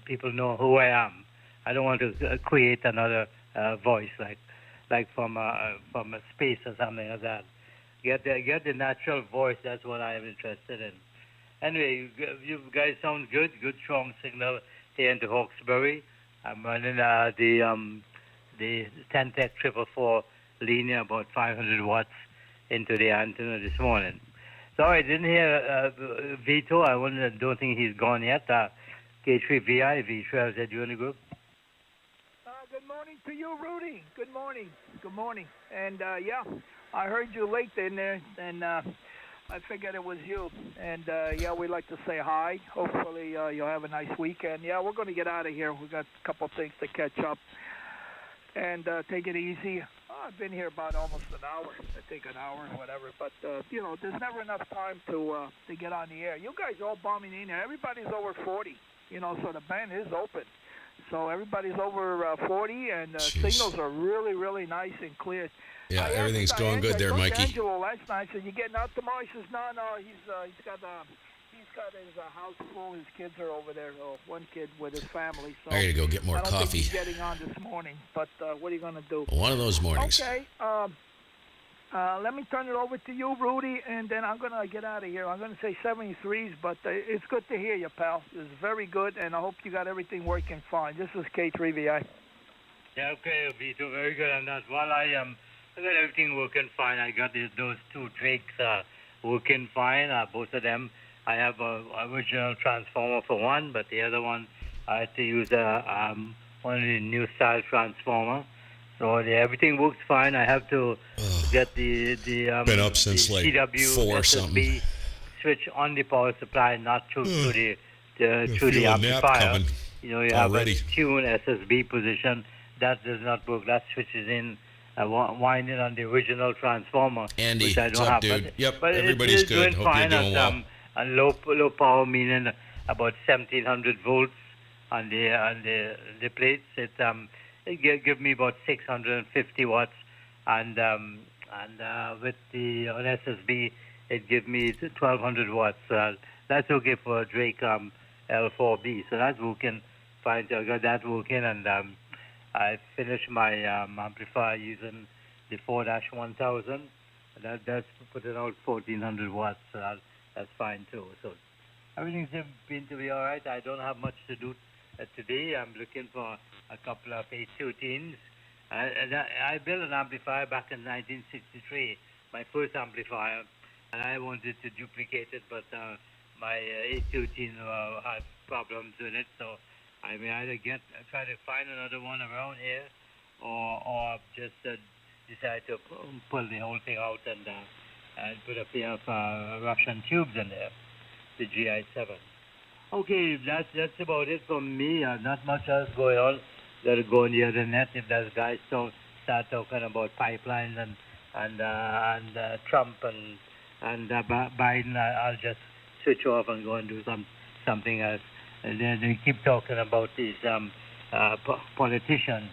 people know who I am. I don't want to create another voice like from a space or something like that. Get the natural voice. That's what I am interested in. Anyway, you guys sound good. Good strong signal here into Hawkesbury. I'm running the 10-tech 444 linear, about 500 watts into the antenna this morning. Sorry, I didn't hear Vito. Don't think he's gone yet. K3VI, V12Z Unit Group. Good morning to you, Rudy. Good morning. Good morning. And, I heard you late in there, and I figured it was you. And, we'd like to say hi. Hopefully you'll have a nice weekend. Yeah, we're going to get out of here. We've got a couple things to catch up and take it easy. I've been here about almost an hour. I think an hour or whatever. But, there's never enough time to get on the air. You guys are all bombing in here. Everybody's over 40, so the band is open. So everybody's over 40, and signals are really, really nice and clear. Yeah, everything's going good there, Mikey. Angelo last night said, "You getting out tomorrow?" He says, "No, he's got his house full. His kids are over there. One kid with his family. So I gotta go get more I don't coffee. think he's getting on this morning. But what are you gonna do? One of those mornings. Okay. Let me turn it over to you, Rudy, and then I'm going to get out of here. I'm going to say 73s, but it's good to hear you, pal. It's very good, and I hope you got everything working fine. This is K3VI. Yeah, okay, Vito, very good on that. Well, I got everything working fine. I got those two Drakes working fine, both of them. I have a original transformer for one, but the other one I had to use one of the new style transformer. So everything works fine. I have to get the been up since the like CW 4 SSB something. switch on the power supply, not through the feel a nap amplifier. coming You have already. a tune SSB position that does not work. That switches in winding on the original transformer, Andy, which I what's don't up, have. dude? Yep, but everybody's it's good. Doing Hope you're fine doing well. And low power, meaning about 1700 volts on the plates. It give me about 650 watts, and with the on SSB it give me 1200 watts. That's okay for a Drake L4B. So that's working fine. So I got that working, and I finished my amplifier using the 4-1000. That's putting out 1400 watts. So that's fine too. So everything's been to be all right. I don't have much to do today. I'm looking for a couple of 813s. I built an amplifier back in 1963, my first amplifier, and I wanted to duplicate it, but my 813 had problems with it, so I may either try to find another one around here, or just decide to pull the whole thing out and and put a pair of Russian tubes in there, the GI7. Okay, that's about it from me. Not much else going on. That'll go on the other net if those guys start talking about pipelines and Trump and Biden. I'll just switch off and go and do something else. And then they keep talking about these politicians.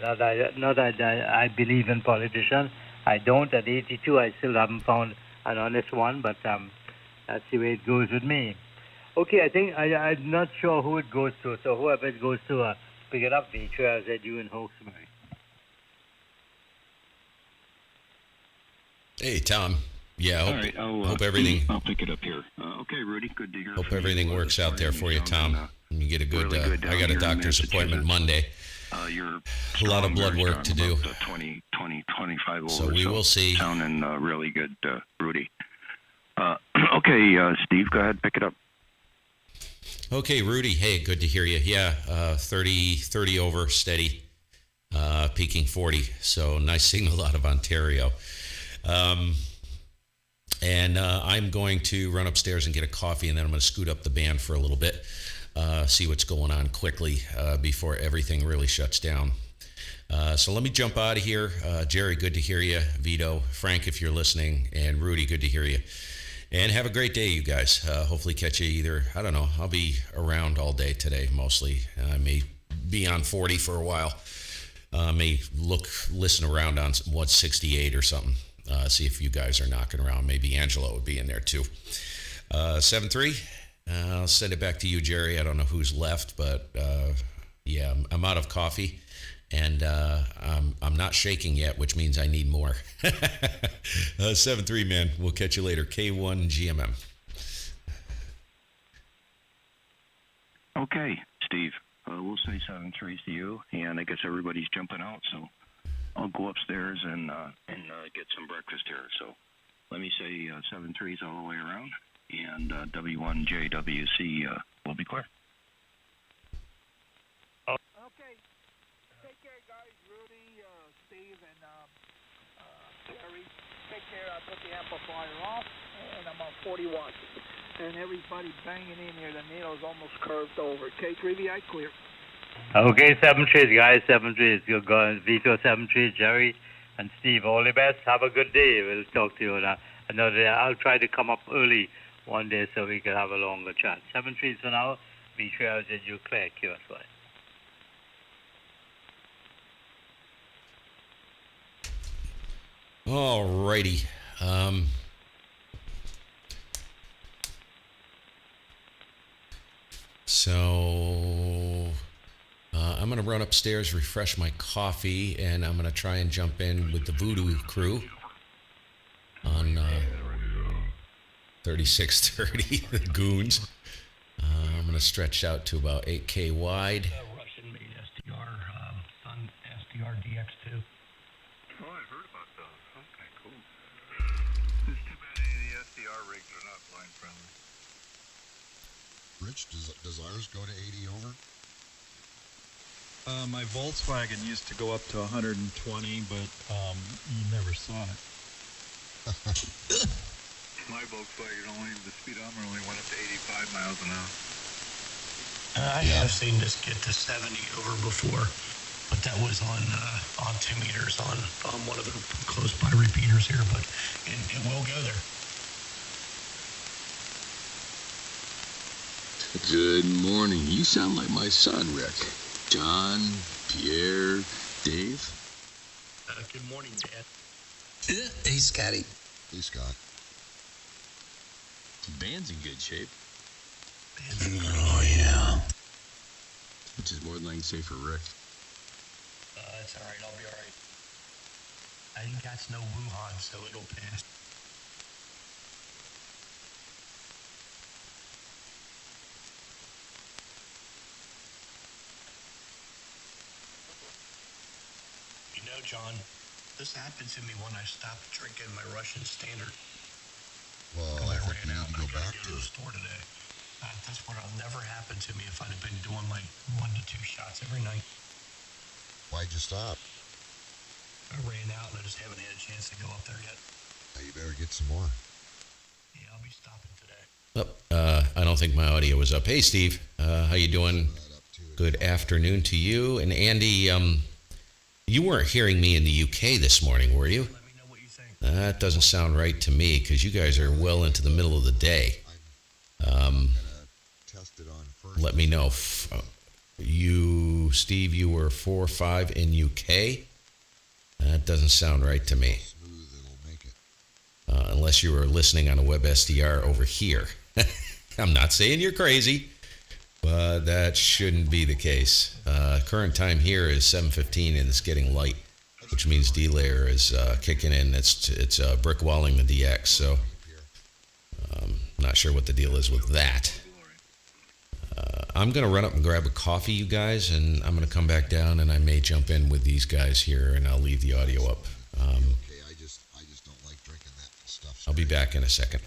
Not that I believe in politicians. I don't. At 82, I still haven't found an honest one, but that's the way it goes with me. Okay, I think I'm not sure who it goes to, so whoever it goes to, pick it up, Victor, as I do in Hawkesbury. Hey, Tom. Yeah, All right, hope everything. I'll pick it up here. Okay, Rudy, good to hear. Hope everything works out there for you, Tom. And you get a good. Really good I got a doctor's appointment Monday. You're a lot of blood work to do. 20, 25 over. So we will see. Sounding really good, Rudy. Okay, Steve, go ahead, pick it up. Okay, Rudy. Hey, good to hear you. Yeah, 30 over, steady, peaking 40. So nice signal out of Ontario. And I'm going to run upstairs and get a coffee, and then I'm going to scoot up the band for a little bit, see what's going on quickly before everything really shuts down. So let me jump out of here. Jerry, good to hear you. Vito, Frank, if you're listening, and Rudy, good to hear you. And have a great day, you guys. Hopefully catch you either, I don't know, I'll be around all day today mostly. I may be on 40 for a while. May listen around on 168 or something. See if you guys are knocking around. Maybe Angelo would be in there too. 7-3. I'll send it back to you, Jerry. I don't know who's left, but yeah, I'm out of coffee, and I'm not shaking yet, which means I need more. 7-3, man. We'll catch you later. K1 GMM. Okay, Steve. We'll say 7-3 to you, and I guess everybody's jumping out, so I'll go upstairs and get some breakfast here. So let me say 7-3s all the way around, and W1JWC will be clear. Okay. Take care, guys. Rudy, Steve, and Jerry. Take care. I put the amplifier off, and I'm on 40 watts. And everybody banging in here. The needle's almost curved over. K3VI clear. Okay, 7-3, guys. 7-3. You're going. Vito, 7-3, Jerry, and Steve. All the best. Have a good day. We'll talk to you another day. I'll try to come up early one day so we can have a longer chat. 7-3 for now. Vito, I said you clear. QSY. All righty. So I'm going to run upstairs, refresh my coffee, and I'm going to try and jump in with the Voodoo crew on 3630, the Goons. I'm going to stretch out to about 8K wide. Russian-made SDR, Sun SDR DX2. Oh, I heard about those. Okay, cool. It's too bad any of the SDR rigs are not blind friendly. Rich, does ours go to 80 over? My Volkswagen used to go up to 120, but you never saw it. My Volkswagen the speedometer only went up to 85 miles an hour. I have seen this get to 70 over before, but that was on 2 meters on one of the close by repeaters here, but it will go there. Good morning. You sound like my son, Rick. John, Pierre, Dave. Good morning, Dad. Hey, Scotty. Hey, Scott. Band's in good shape. Oh, yeah. Which is more than I can say for Rick. It's all right. I'll be all right. I ain't got no Wuhan, so it'll pass. You know, John, this happened to me when I stopped drinking my Russian Standard. Well, I think you need to go back to the it. store today. That's what will never happen to me if I'd have been doing like 1 to 2 shots every night. Why'd you stop? I ran out and I just haven't had a chance to go up there yet. You better get some more. Yeah, I'll be stopping today. I don't think my audio was up. Hey, Steve, how you doing? Good afternoon to you. And Andy, you weren't hearing me in the UK this morning, were you? Let me know what you think. That doesn't sound right to me because you guys are well into the middle of the day. Test it on first. Let me know. You, Steve, you were 4 or 5 in UK? That doesn't sound right to me. Smooth, it'll make it. Unless you were listening on a web SDR over here. I'm not saying you're crazy, but that shouldn't be the case. Current time here is 7:15 and it's getting light, which means D-layer is kicking in. It's brick walling the DX, so not sure what the deal is with that. I'm going to run up and grab a coffee, you guys, and I'm going to come back down, and I may jump in with these guys here, and I'll leave the audio up. Okay, I just don't like drinking that stuff. I'll be back in a second.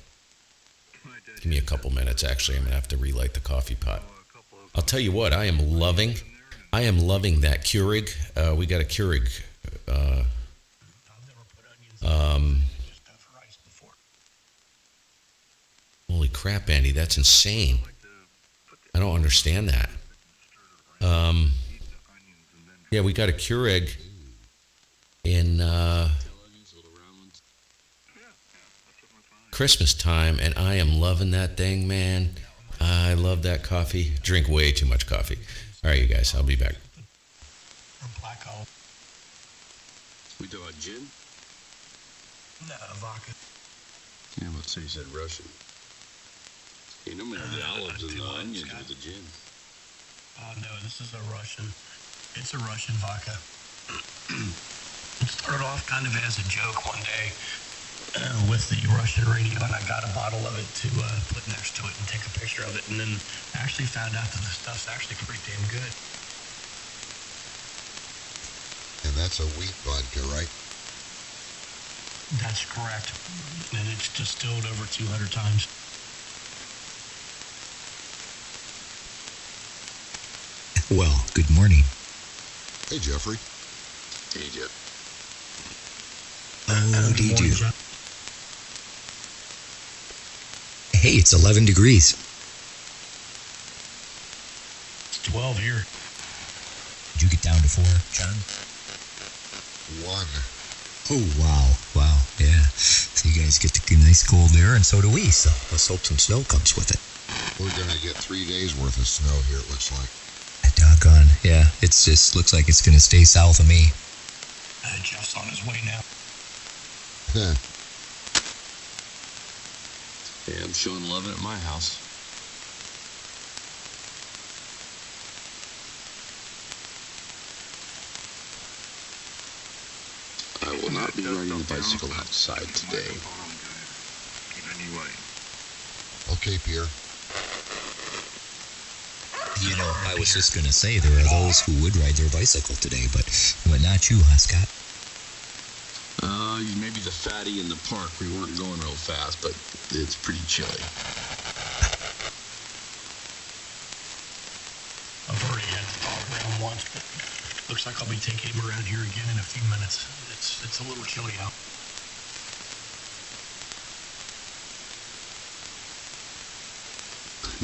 Give me a couple minutes, actually. I'm going to have to relight the coffee pot. I'll tell you what, I am loving that Keurig. We got a Keurig. Holy crap, Andy, that's insane. I don't understand that. Yeah, we got a Keurig in Christmas time, and I am loving that thing, man. I love that coffee. Drink way too much coffee. All right, you guys, I'll be back. Black hole. We do a gin? No, vodka. Yeah, let's say you said Russian. You normally have the olives and the onions with the gin. No, this is a Russian. It's a Russian vodka. It started off kind of as a joke one day with the Russian radio, and I got a bottle of it to put next to it and take a picture of it, and then actually found out that the stuff's actually pretty damn good. And that's a wheat vodka, right? That's correct. And it's distilled over 200 times. Well, good morning. Hey, Jeffrey. Hey, Jeff. How do you do? Hey, it's 11 degrees. It's 12 here. Did you get down to 4, John? 1. Oh, wow, yeah. So you guys get the nice cold air, and so do we, so let's hope some snow comes with it. We're going to get 3 days worth of snow here, it looks like. Doggone, yeah. It just looks like it's going to stay south of me. Jeff's on his way now. Yeah, I'm showing 11 at my house. I will not be riding the bicycle outside today. Okay, Pierre. You know, I was just going to say there are those who would ride their bicycle today, but not you, huh, Scott? Maybe the fatty in the park. We weren't going real fast, but it's pretty chilly. I've already had the dog around once, but looks like I'll be taking him around here again in a few minutes. It's a little chilly out.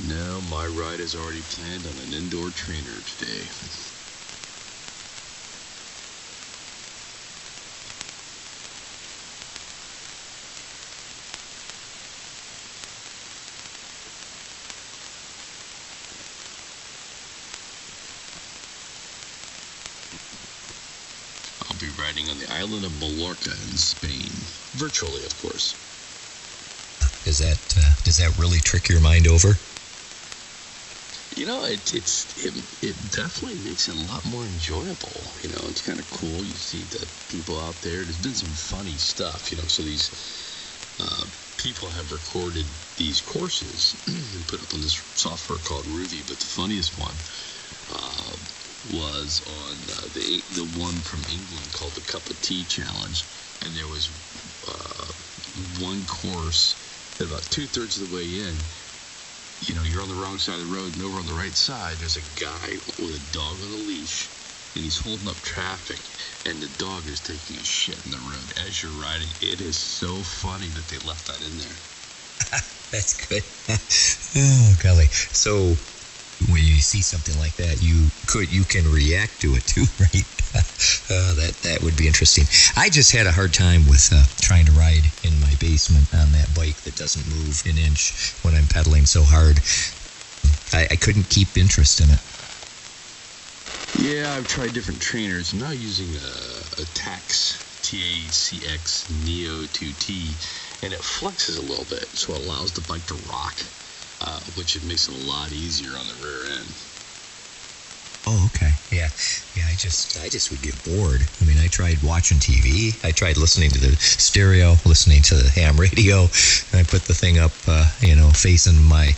No, my ride is already planned on an indoor trainer today. I'll be riding on the island of Mallorca in Spain. Virtually, of course. Does that really trick your mind over? You know, it definitely makes it a lot more enjoyable. You know, it's kind of cool. You see the people out there. There's been some funny stuff, you know. So these people have recorded these courses and put up on this software called Ruby. But the funniest one was on the one from England called the Cup of Tea Challenge. And there was one course that about 2/3 of the way in, you know, you're on the wrong side of the road, and over on the right side, there's a guy with a dog on a leash, and he's holding up traffic, and the dog is taking a shit in the road as you're riding. It is so funny that they left that in there. That's good. Oh, golly. So when you see something like that, you can react to it too, right? That would be interesting. I just had a hard time with trying to ride in my basement on that bike that doesn't move an inch when I'm pedaling so hard. I couldn't keep interest in it. Yeah, I've tried different trainers. I'm now using a TACX Neo 2T, and it flexes a little bit, so it allows the bike to rock, which it makes it a lot easier on the rear end. Oh, okay. Yeah. I just would get bored. I mean, I tried watching TV. I tried listening to the stereo, listening to the ham radio. And I put the thing up, facing my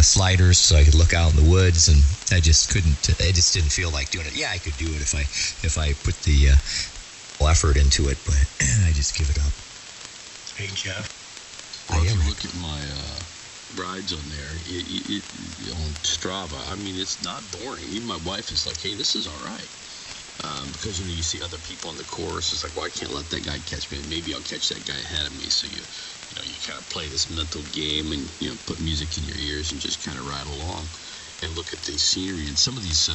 sliders so I could look out in the woods. And I just couldn't. I just didn't feel like doing it. Yeah, I could do it if I put the effort into it, but I just give it up. Hey, Jeff. Well, if you look at my rides on there, on Strava, I mean, it's not boring. Even my wife is like, hey, this is all right. Because, you see other people on the course. It's like, well, I can't let that guy catch me. Maybe I'll catch that guy ahead of me. So you kind of play this mental game and, put music in your ears and just kind of ride along and look at the scenery. And some of these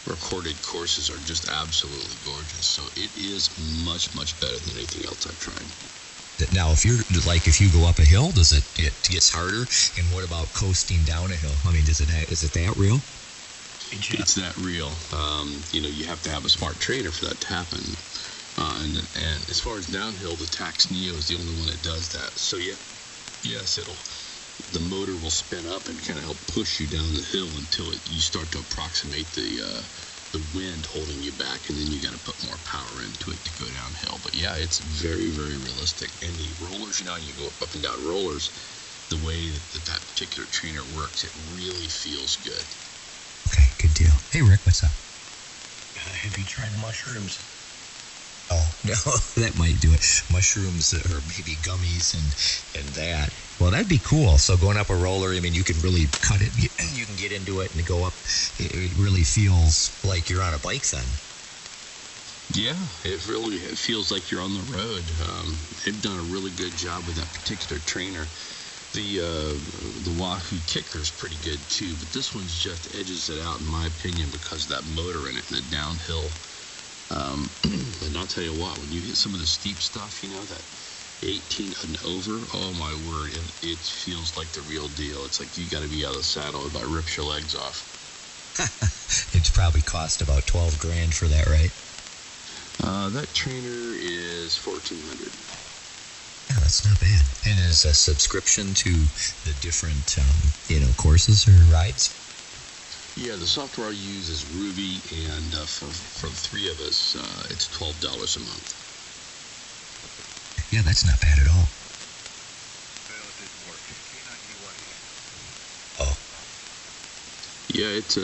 recorded courses are just absolutely gorgeous. So it is much, much better than anything else I've tried. Now, if you go up a hill, does it gets harder? And what about coasting down a hill? I mean, is it that real? It's that real. You have to have a smart trainer for that to happen. And as far as downhill, the Tax Neo is the only one that does that. So the motor will spin up and kind of help push you down the hill until you start to approximate the wind holding you back, and then you got to put more power into it to go downhill. But yeah, it's very, very realistic. And the rollers, you go up and down rollers, the way that particular trainer works, it really feels good. Okay, good deal. Hey, Rick, what's up? Have you tried mushrooms? Oh, no, that might do it. Mushrooms or maybe gummies and that. Well, that'd be cool. So going up a roller, I mean, you can really cut it. You can get into it and go up. It really feels like you're on a bike then. Yeah, it feels like you're on the road. They've done a really good job with that particular trainer. The Wahoo kicker is pretty good too, but this one's just edges it out in my opinion because of that motor in it and the downhill. And I'll tell you what, when you hit some of the steep stuff, that 18 and over, oh my word, it feels like the real deal. It's like you got to be out of the saddle or about rips your legs off. It's probably cost about $12,000 for that, right? That trainer is $1,400. Yeah, that's not bad. And is a subscription to the different, courses or rides? Yeah, the software I use is Ruby, and for the three of us, it's $12 a month. Yeah, that's not bad at all. Oh. Yeah, it's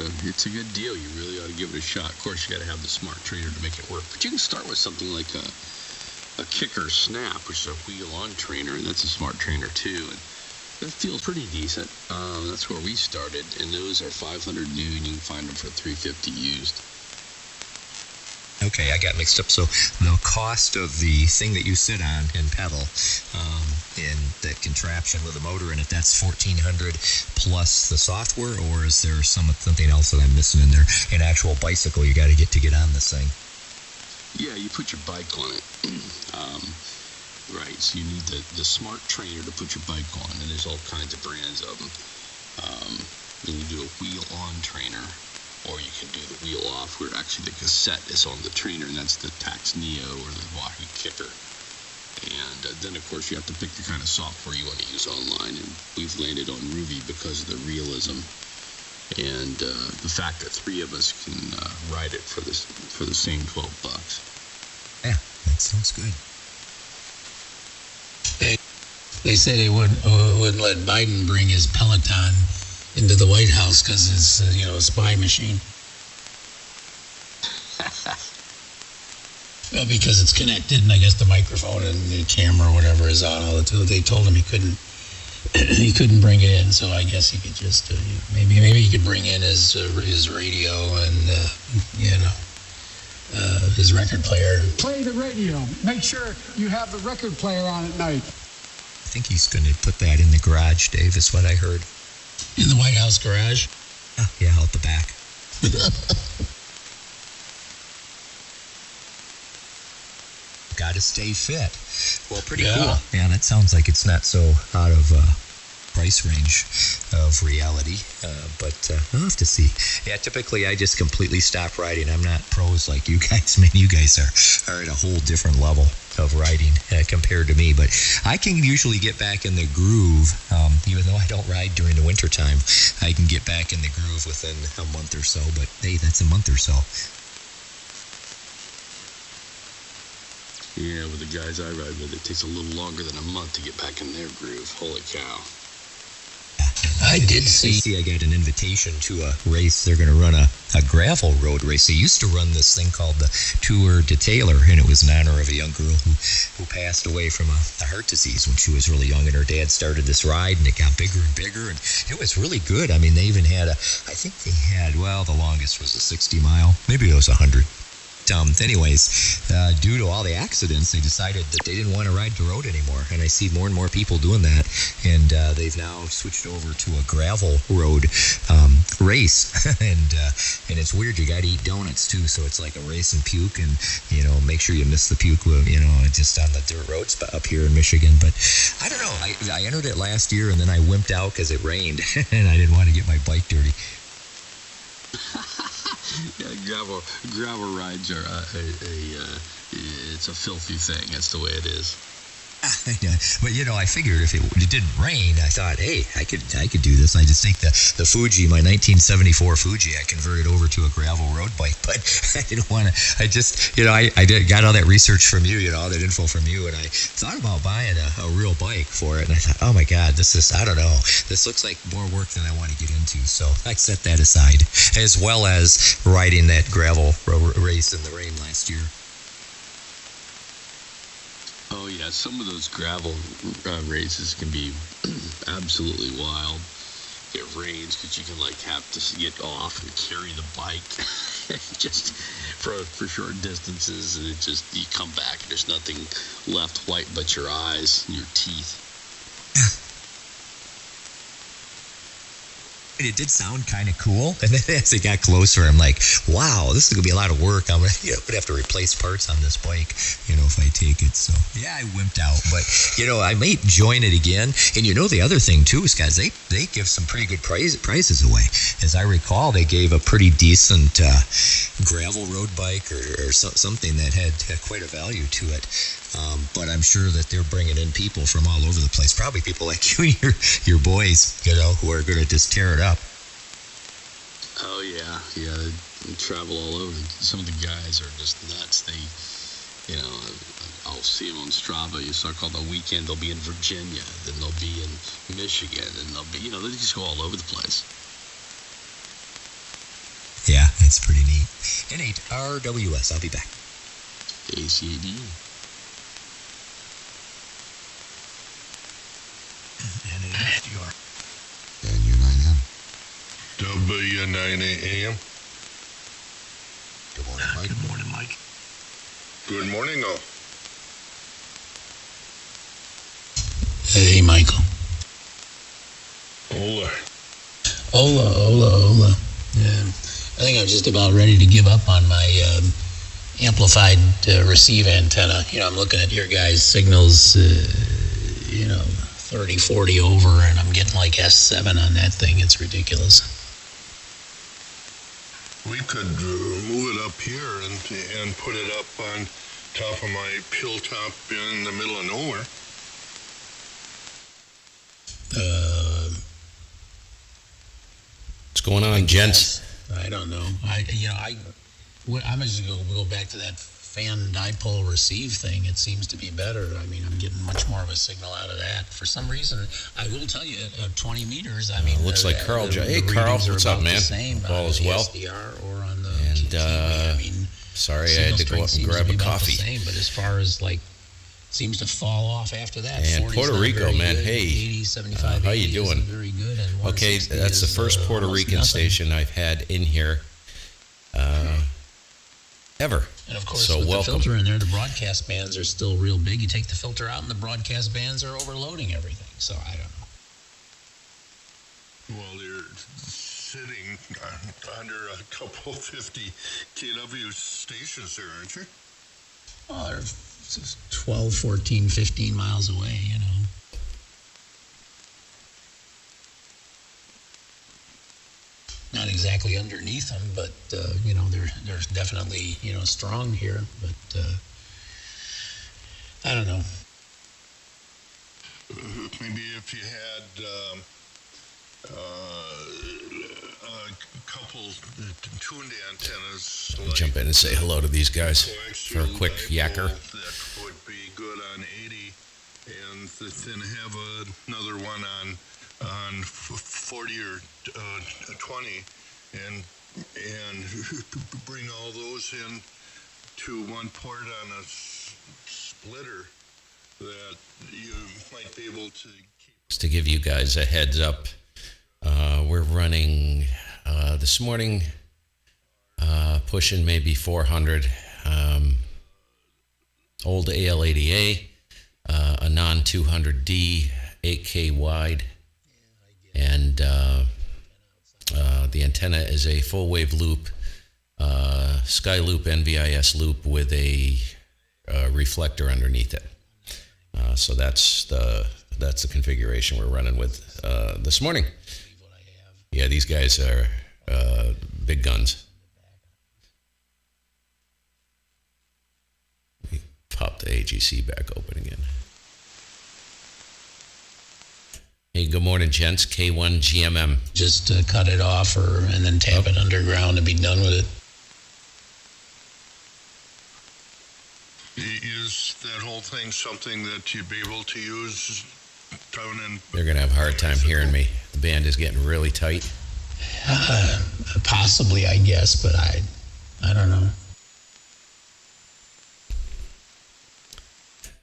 a good deal. You really ought to give it a shot. Of course, you got to have the smart trainer to make it work. But you can start with something like a kicker snap, which is a wheel-on trainer, and that's a smart trainer too. And that feels pretty decent. That's where we started, and those are $500 new, and you can find them for $350 used. Okay, I got mixed up. So the cost of the thing that you sit on and pedal, and that contraption with a motor in it, that's $1,400 plus the software, or is there something else that I'm missing in there? An actual bicycle you got to get on this thing? Yeah, you put your bike on it. Right, so you need the smart trainer to put your bike on, and there's all kinds of brands of them. Then you do a wheel-on trainer, or you can do the wheel-off, where actually the cassette is on the trainer, and that's the Tax Neo or the Wahoo kicker. And then, of course, you have to pick the kind of software you want to use online, and we've landed on Ruby because of the realism and the fact that three of us can ride it for the same $12. Yeah, that sounds good. They say they wouldn't let Biden bring his Peloton into the White House because it's a spy machine. Well, because it's connected, and I guess the microphone and the camera or whatever is on all the time. They told him he couldn't bring it in, so I guess he could just maybe he could bring in his radio and his record player. Play the radio. Make sure you have the record player on at night. I think he's going to put that in the garage, Dave, is what I heard. In the White House garage? Yeah, out the back. Got to stay fit. Well, pretty cool. Yeah, that sounds like it's not so out of price range of reality, but I'll have to see. Yeah, typically I just completely stop riding. I'm not pros like you guys. Man, you guys are at a whole different level of riding compared to me, but I can usually get back in the groove, even though I don't ride during the winter time. I can get back in the groove within a month or so, but hey, that's a month or so. Yeah, with the guys I ride with, it takes a little longer than a month to get back in their groove. Holy cow. I did see. I got an invitation to a race. They're going to run a gravel road race. They used to run this thing called the Tour de Taylor, and it was in honor of a young girl who passed away from a heart disease when she was really young, and her dad started this ride, and it got bigger and bigger, and it was really good. I mean, they even had the longest was a 60-mile. Maybe it was 100. Anyways, due to all the accidents, they decided that they didn't want to ride the road anymore. And I see more and more people doing that. And they've now switched over to a gravel road race. and it's weird. You got to eat donuts, too. So it's like a race and puke. And, make sure you miss the puke, just on the dirt roads up here in Michigan. But I don't know. I entered it last year, and then I wimped out because it rained. And I didn't want to get my bike dirty. Yeah, gravel rides are it's a filthy thing. That's the way it is. Yeah, but I figured if it didn't rain, I thought, hey, I could do this. I just take the Fuji, my 1974 Fuji, I converted over to a gravel road bike. But I didn't want to. I just, I got all that research from you, all that info from you, and I thought about buying a real bike for it. And I thought, oh my God, I don't know. This looks like more work than I want to get into. So I set that aside, as well as riding that gravel race in the rain last year. Oh yeah, some of those gravel races can be absolutely wild. It rains because you can have to get off and carry the bike just for short distances, and you come back and there's nothing left white but your eyes and your teeth. It did sound kind of cool, and then as it got closer, I'm like, "Wow, this is gonna be a lot of work. I'm gonna have to replace parts on this bike, if I take it." So yeah, I wimped out, but I may join it again. And the other thing too is, guys, they give some pretty good prizes away. As I recall, they gave a pretty decent gravel road bike or something that had quite a value to it. But I'm sure that they're bringing in people from all over the place. Probably people like you and your boys, who are going to just tear it up. Oh, yeah. Yeah, they travel all over. Some of the guys are just nuts. They, I'll see them on Strava. You start called the weekend. They'll be in Virginia. Then they'll be in Michigan. And they'll be, they just go all over the place. Yeah, it's pretty neat. N8RWS. I'll be back. ACAD. NASDR. NU9M. W9AM. Good morning, Mike. Good morning, Mike. Good morning, all. Hey, Michael. Hola. Hola. Yeah. I think I'm just about ready to give up on my amplified receive antenna. I'm looking at your guys' signals, 30, 40 over, and I'm getting like S7 on that thing. It's ridiculous. We could move it up here and put it up on top of my hilltop in the middle of nowhere. What's going on, gents? I don't know. I'm just going to go back to that fan dipole receive thing. It seems to be better. I mean, I'm getting much more of a signal out of that. For some reason, I will tell you, 20 meters, I mean... looks like Carl. Hey, Carl, what's up, man? All is well. SDR or on the and, QTV. I mean, sorry, I had to go up and grab a coffee. Same, but as far as, seems to fall off after that. And Puerto Rico, man, good. hey. 80, 75, how you doing? Very good. And okay, that's the first Puerto Rican station I've had in here. ever. And of course, so with welcome. the filter in there, the broadcast bands are still real big. You take the filter out, and the broadcast bands are overloading everything. So I don't know. Well, you're sitting under a couple 50 kW stations there, aren't you? Well, they're 12, 14, 15 miles away, you know. Not exactly underneath them, but, you know, they're definitely, you know, strong here. But I don't know. Maybe if you had a couple tuned antennas. Let me jump in and say hello to these guys for a quick yacker. That would be good on 80, and then have another one on 40 or 20, and bring all those in to one port on a splitter that you might be able to keep. Just to give you guys a heads up, we're running this morning, pushing maybe 400 old AL80A, a non-200D, 8K wide, and the antenna is a full wave loop, sky loop NVIS loop with a reflector underneath it. So that's the configuration we're running with this morning. Yeah, these guys are big guns. Let me pop the AGC back open again. Hey, good morning, gents. K1 GMM. Just cut it off and then tap it underground and be done with it. Is that whole thing something that you'd be able to use down in... They're going to have a hard time hearing me. The band is getting really tight. Possibly, I guess, but I don't know.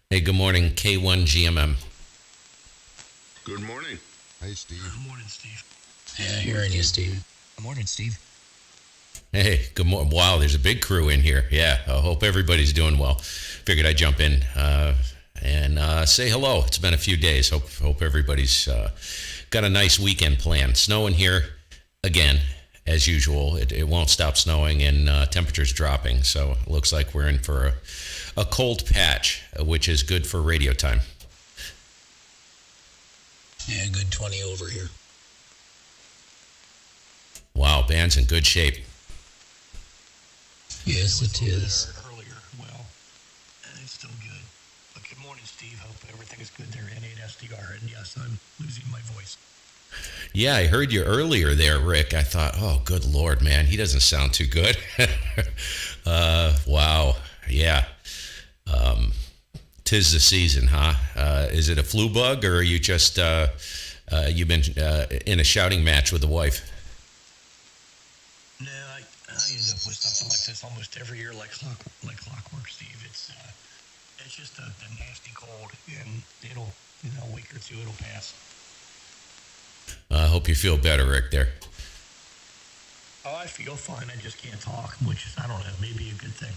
Hey, good morning, K1 GMM. Good morning. Hey, Steve. Good morning, Steve. Yeah, hearing you, Steve. Good morning, Steve. Hey, good morning. Wow, there's a big crew in here. Yeah, I hope everybody's doing well. Figured I'd jump in and say hello. It's been a few days. Hope everybody's got a nice weekend planned. Snowing here again, as usual. It won't stop snowing, and temperatures dropping. So it looks like we're in for a cold patch, which is good for radio time. Yeah, good 20 over here. Wow, band's in good shape. Yes, it is. Earlier, well, it's still good. But good morning, Steve. Hope everything is good there in 8SDR. And yes, I'm losing my voice. Yeah, I heard you earlier there, Rick. I thought, oh, good Lord, man, he doesn't sound too good. Wow, yeah. 'Tis the season, huh? Is it a flu bug, or are you just you've been in a shouting match with the wife? No, I end up with something like this almost every year, like clockwork, Steve. It's just a nasty cold, and it'll, in a week or two, it'll pass. I hope you feel better, Rick, there. Oh, I feel fine. I just can't talk, which is, I don't know, maybe a good thing.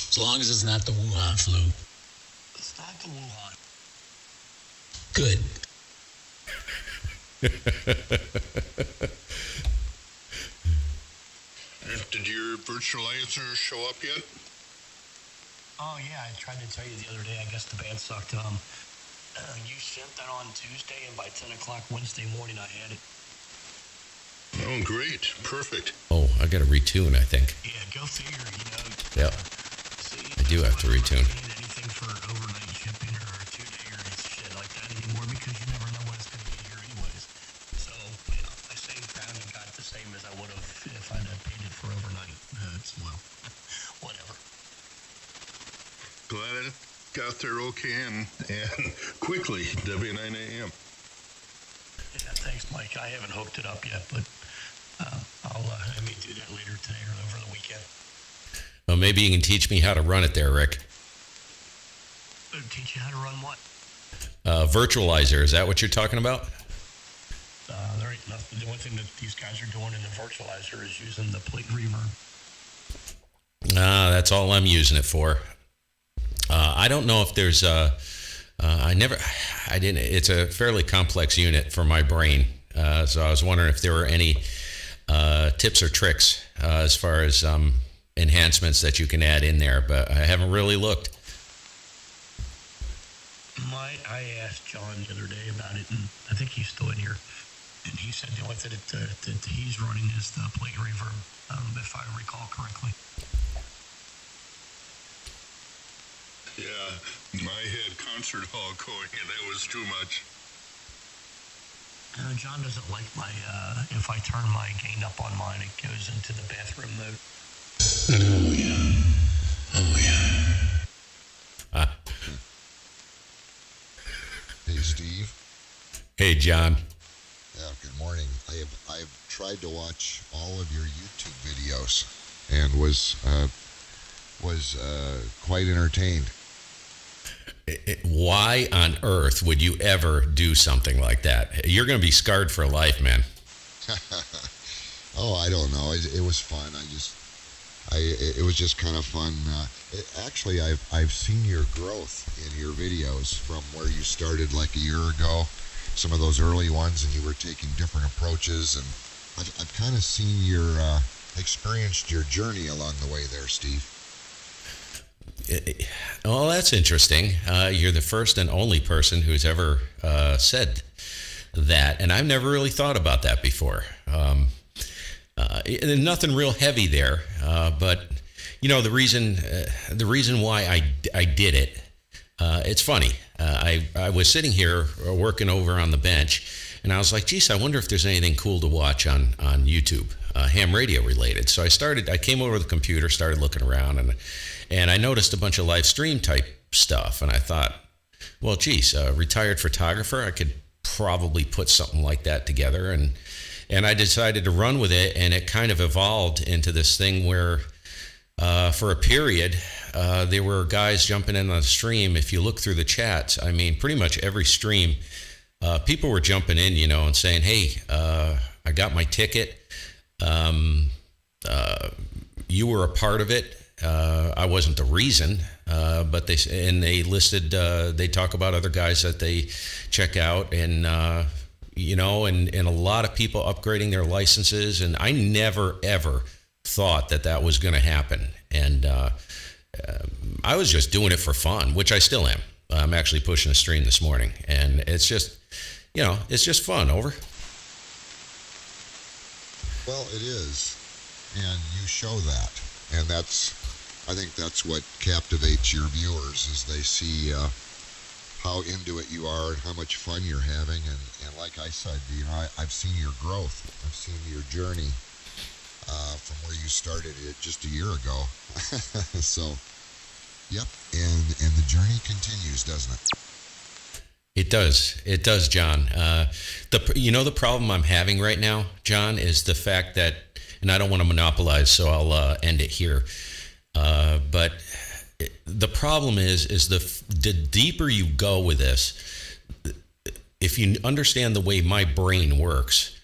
As long as it's not the Wuhan flu. It's not the Wuhan. Good. Did your virtualizer show up yet? Oh, yeah, I tried to tell you the other day. I guess the band sucked. You sent that on Tuesday, and by 10 o'clock Wednesday morning, I had it. Oh, great. Perfect. Oh, I got to retune, I think. Yeah, go figure, you know. Yeah, I do have to retune. Anything for overnight shipping or 2-day or shit like that anymore, because you never know when it's going to be here anyways. So, you know, I saved down and got the same as I would have if I'd have paid it for overnight. Well, whatever. Glad it got there okay and quickly, W9 AM. Yeah, thanks, Mike. I haven't hooked it up yet, but I may do that later today or over the weekend. Well, maybe you can teach me how to run it there, Rick. Teach you how to run what? Virtualizer, is that what you're talking about? There ain't nothing. The only thing that these guys are doing in the virtualizer is using the plate reverb. That's all I'm using it for. I don't know if there's it's a fairly complex unit for my brain. So I was wondering if there were any tips or tricks as far as enhancements that you can add in there, but I haven't really looked. I asked John the other day about it, and I think he's still in here, and he said the only thing that he's running is the plate reverb, if I recall correctly. Yeah, I had concert hall going, and that was too much. John doesn't like my, if I turn my gain up on mine, it goes into the bathroom mode. Oh, yeah. Oh, yeah. Hey, Steve. Hey, John. Yeah, good morning. I've tried to watch all of your YouTube videos and was quite entertained. Why on earth would you ever do something like that? You're going to be scarred for life, man. Oh, I don't know. It was fun. It was just kind of fun. Actually, I've seen your growth in your videos from where you started like a year ago, some of those early ones, and you were taking different approaches, and I've kind of seen experienced your journey along the way there, Steve. Well, that's interesting. You're the first and only person who's ever said that, and I've never really thought about that before. Nothing real heavy there, but the reason why I did it. It's funny. I was sitting here working over on the bench, and I was like, geez, I wonder if there's anything cool to watch on YouTube, ham radio related. So I came over to the computer, started looking around, and I noticed a bunch of live stream type stuff, and I thought, well, geez, retired photographer, I could probably put something like that together, and I decided to run with it, and it kind of evolved into this thing where for a period, there were guys jumping in on the stream. If you look through the chats, I mean, pretty much every stream, people were jumping in, and saying, hey, I got my ticket. You were a part of it. I wasn't the reason, but they listed, they talk about other guys that they check out, and and a lot of people upgrading their licenses, and I never ever thought that was going to happen, and I was just doing it for fun, which I still am. I'm actually pushing a stream this morning, and it's just fun. Over. Well, it is, and you show that, and I think that's what captivates your viewers, is they see how into it you are and how much fun you're having, and like I said, I've seen your growth, I've seen your journey from where you started it just a year ago. So, yep, and the journey continues, doesn't it? It does, John. The problem I'm having right now, John, is the fact that, and I don't want to monopolize, so I'll end it here. But the problem is the deeper you go with this, if you understand the way my brain works,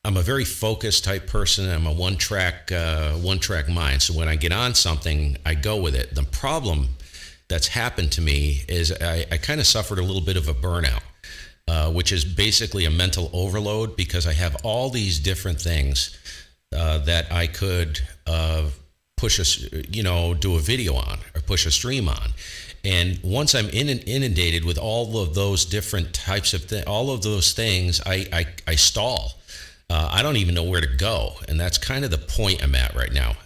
I'm a very focused type person. I'm a one track mind. So when I get on something, I go with it. The problem that's happened to me is I kind of suffered a little bit of a burnout, which is basically a mental overload, because I have all these different things that I could do a video on or push a stream on. And once I'm inundated with all of those different types of all of those things, I stall. I don't even know where to go. And that's kind of the point I'm at right now.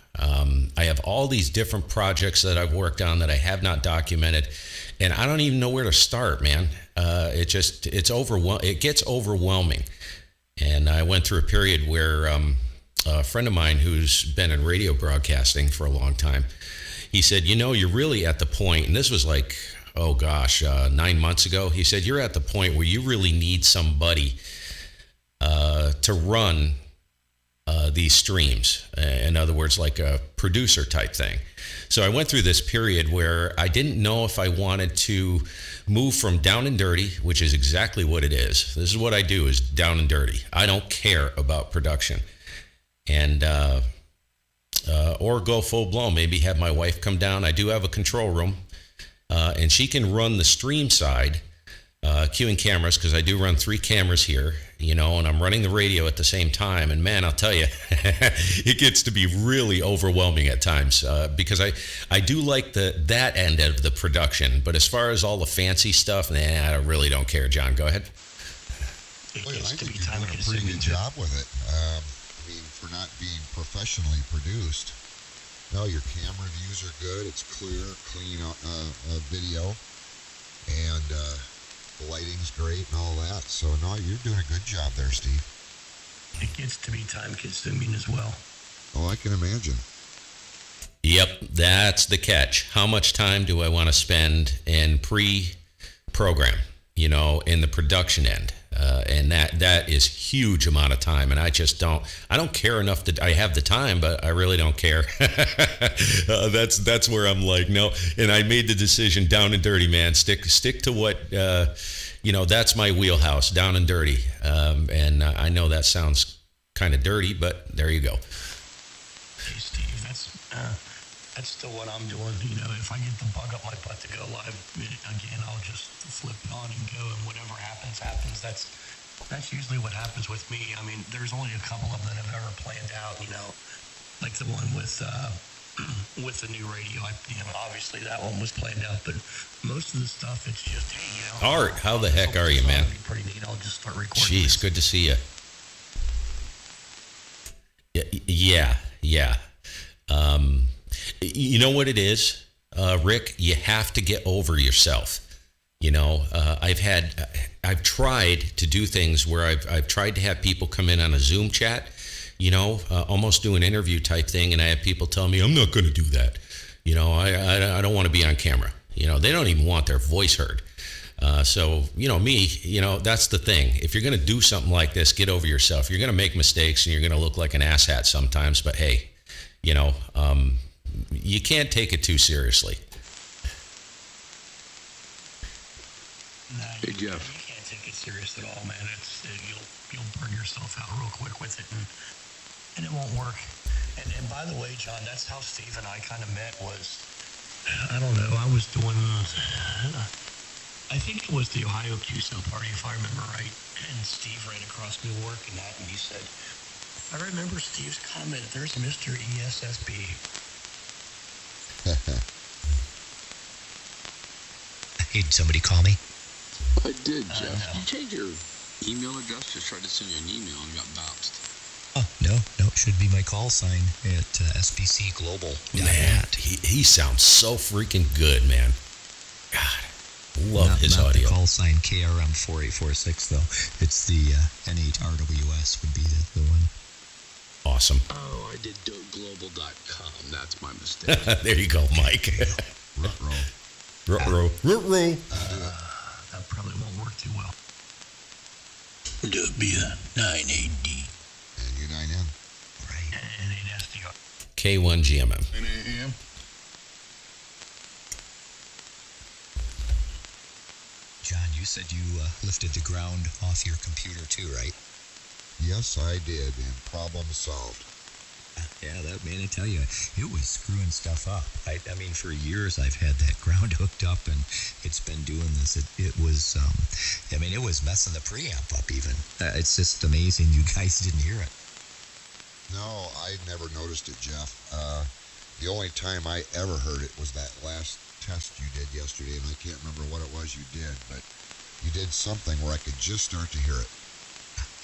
I have all these different projects that I've worked on that I have not documented, and I don't even know where to start, man. It gets overwhelming. And I went through a period where a friend of mine who's been in radio broadcasting for a long time, he said, you're really at the point, and this was like, 9 months ago. He said, you're at the point where you really need somebody to run these streams. In other words, like a producer type thing. So I went through this period where I didn't know if I wanted to move from down and dirty, which is exactly what it is. This is what I do, is down and dirty. I don't care about production. And or go full blown. Maybe have my wife come down. I do have a control room, and she can run the stream side, queuing cameras, because I do run 3 cameras here, and I'm running the radio at the same time. And man, I'll tell you, it gets to be really overwhelming at times, because I do like that end of the production. But as far as all the fancy stuff, I really don't care. John, go ahead. Well, I think you're doing a pretty good job with it. For not being professionally produced. No, your camera views are good. It's clear, clean video, and the lighting's great and all that. So, no, you're doing a good job there, Steve. It gets to be time-consuming as well. Oh, I can imagine. Yep, that's the catch. How much time do I want to spend in pre-program, in the production end? And that is huge amount of time, and I don't care enough that I have the time, but I really don't care. That's where I'm like, no. And I made the decision, down and dirty, man. Stick to what, that's my wheelhouse, down and dirty. And I know that sounds kind of dirty, but there you go. Hey, Steve, that's still what I'm doing. If I get the bug up my butt to go live again, I'll just flip it on and go, and whatever happens. That's usually what happens with me. I mean, there's only a couple of them that I've ever planned out, like the one with the new radio. Obviously that one was planned out, but most of the stuff, it's just, hey, Art, how the heck are you, man? Pretty neat. I'll just start recording. Jeez, good to see you. Yeah. You know what it is, Rick? You have to get over yourself. I've tried to do things where I've tried to have people come in on a Zoom chat, almost do an interview type thing, and I have people tell me, I'm not going to do that. I don't want to be on camera. They don't even want their voice heard. So, me, that's the thing. If you're going to do something like this, get over yourself. You're going to make mistakes, and you're going to look like an asshat sometimes, but hey, you can't take it too seriously. Hey, Jeff. You can't take it serious at all, man. You'll burn yourself out real quick with it, and it won't work. And by the way, John, that's how Steve and I kind of met. Was, I don't know, I was doing, I think it was the Ohio QSO party, if I remember right. And Steve ran across me working that, and he said, I remember Steve's comment, there's Mr. ESSB. Hey, did somebody call me? I did, Jeff. No. You changed your email address? Just tried to send you an email and got bounced. Oh, no, it should be my call sign at sbcglobal.net. Man, he sounds so freaking good, man. God, love his audio. Not the call sign KRM4846, though. It's the N8RWS would be the one. Awesome. Oh, I did global.com. That's my mistake. There you go, Mike. Ruh-roh. That probably won't work too well. W9AD. And U9N. Right. And 8SDR. K1GMM. NAM. John, you said you lifted the ground off your computer too, right? Yes, I did, and problem solved. Yeah, that, man, I tell you, it was screwing stuff up. I mean, for years I've had that ground hooked up, and it's been doing this. It was, it was messing the preamp up even. It's just amazing you guys didn't hear it. No, I never noticed it, Jeff. The only time I ever heard it was that last test you did yesterday, and I can't remember what it was you did, but you did something where I could just start to hear it.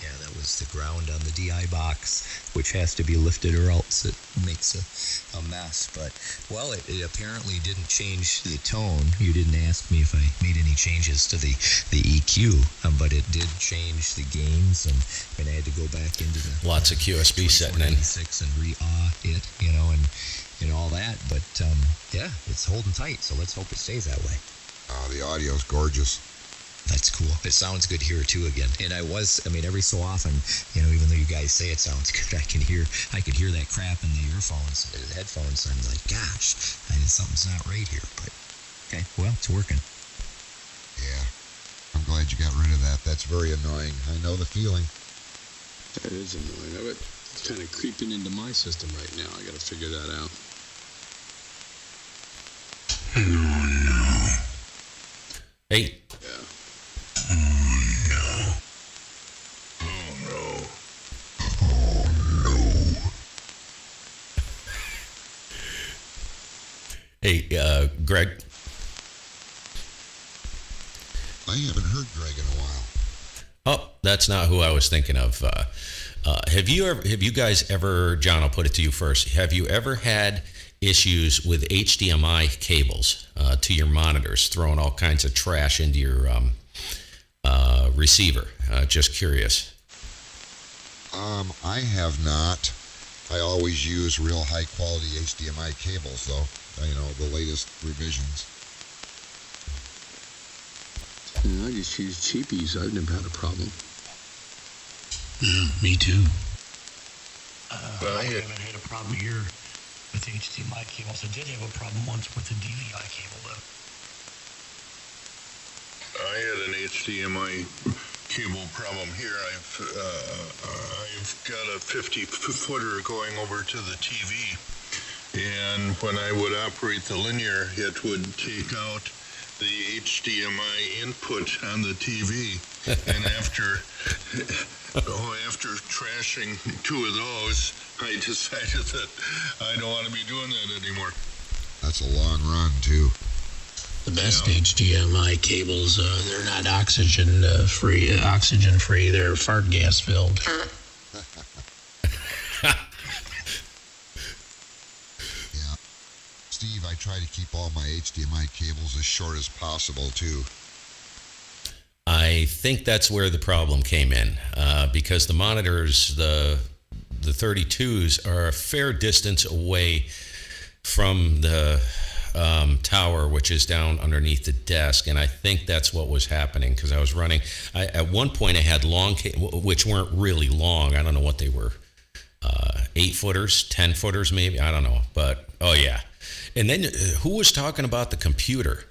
Yeah, that was the ground on the DI box, which has to be lifted or else it makes a mess. But, well, it apparently didn't change the tone. You didn't ask me if I made any changes to the EQ, but it did change the gains, and I had to go back into the... Lots of QSB setting in. And it, and all that. But, yeah, it's holding tight, so let's hope it stays that way. The audio's gorgeous. That's cool. It sounds good here too again. And every so often, even though you guys say it sounds good, I could hear that crap in the earphones, the headphones. I'm like, gosh, something's not right here. But okay, well, it's working. Yeah, I'm glad you got rid of that. That's very annoying. I know the feeling. That is annoying. It's kind of creeping into my system right now. I got to figure that out. Oh, no. Hey. Yeah. Oh, no. Oh, no. Hey, Greg. I haven't heard Greg in a while. Oh, that's not who I was thinking of. Have you guys ever, John, I'll put it to you first. Have you ever had issues with HDMI cables to your monitors, throwing all kinds of trash into your receiver? Just curious. I have not. I always use real high quality HDMI cables, though. The latest revisions. I just use cheapies. I've never had a problem. Me too. Well, I haven't had a problem here with HDMI cables. I did have a problem once with the DVI cable, though. I had an HDMI cable problem here. I've got a 50-footer going over to the TV, and when I would operate the linear, it would take out the HDMI input on the TV, and after trashing 2 of those, I decided that I don't want to be doing that anymore. That's a long run, too. The best HDMI cables, they're not oxygen free. They're fart gas filled. Yeah. Steve, I try to keep all my HDMI cables as short as possible, too. I think that's where the problem came in, because the monitors, the 32s, are a fair distance away from the tower, which is down underneath the desk, and I think that's what was happening, because I was running. At one point, I had long, which weren't really long. I don't know what they were, 8-footers, 10-footers, maybe. I don't know, but oh yeah. And then who was talking about the computer?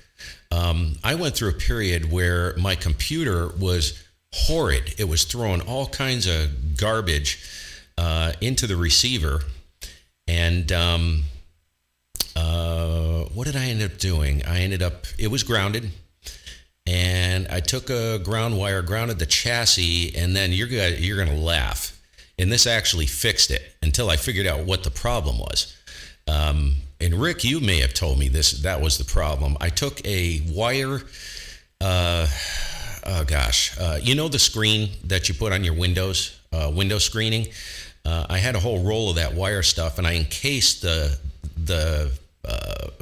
I went through a period where my computer was horrid. It was throwing all kinds of garbage into the receiver. And what did I end up doing? It was grounded. And I took a ground wire, grounded the chassis, and then you're going to laugh. And this actually fixed it until I figured out what the problem was. And Rick, you may have told me that was the problem. I took a wire, the screen that you put on your windows, window screening. I had a whole roll of that wire stuff, and I encased the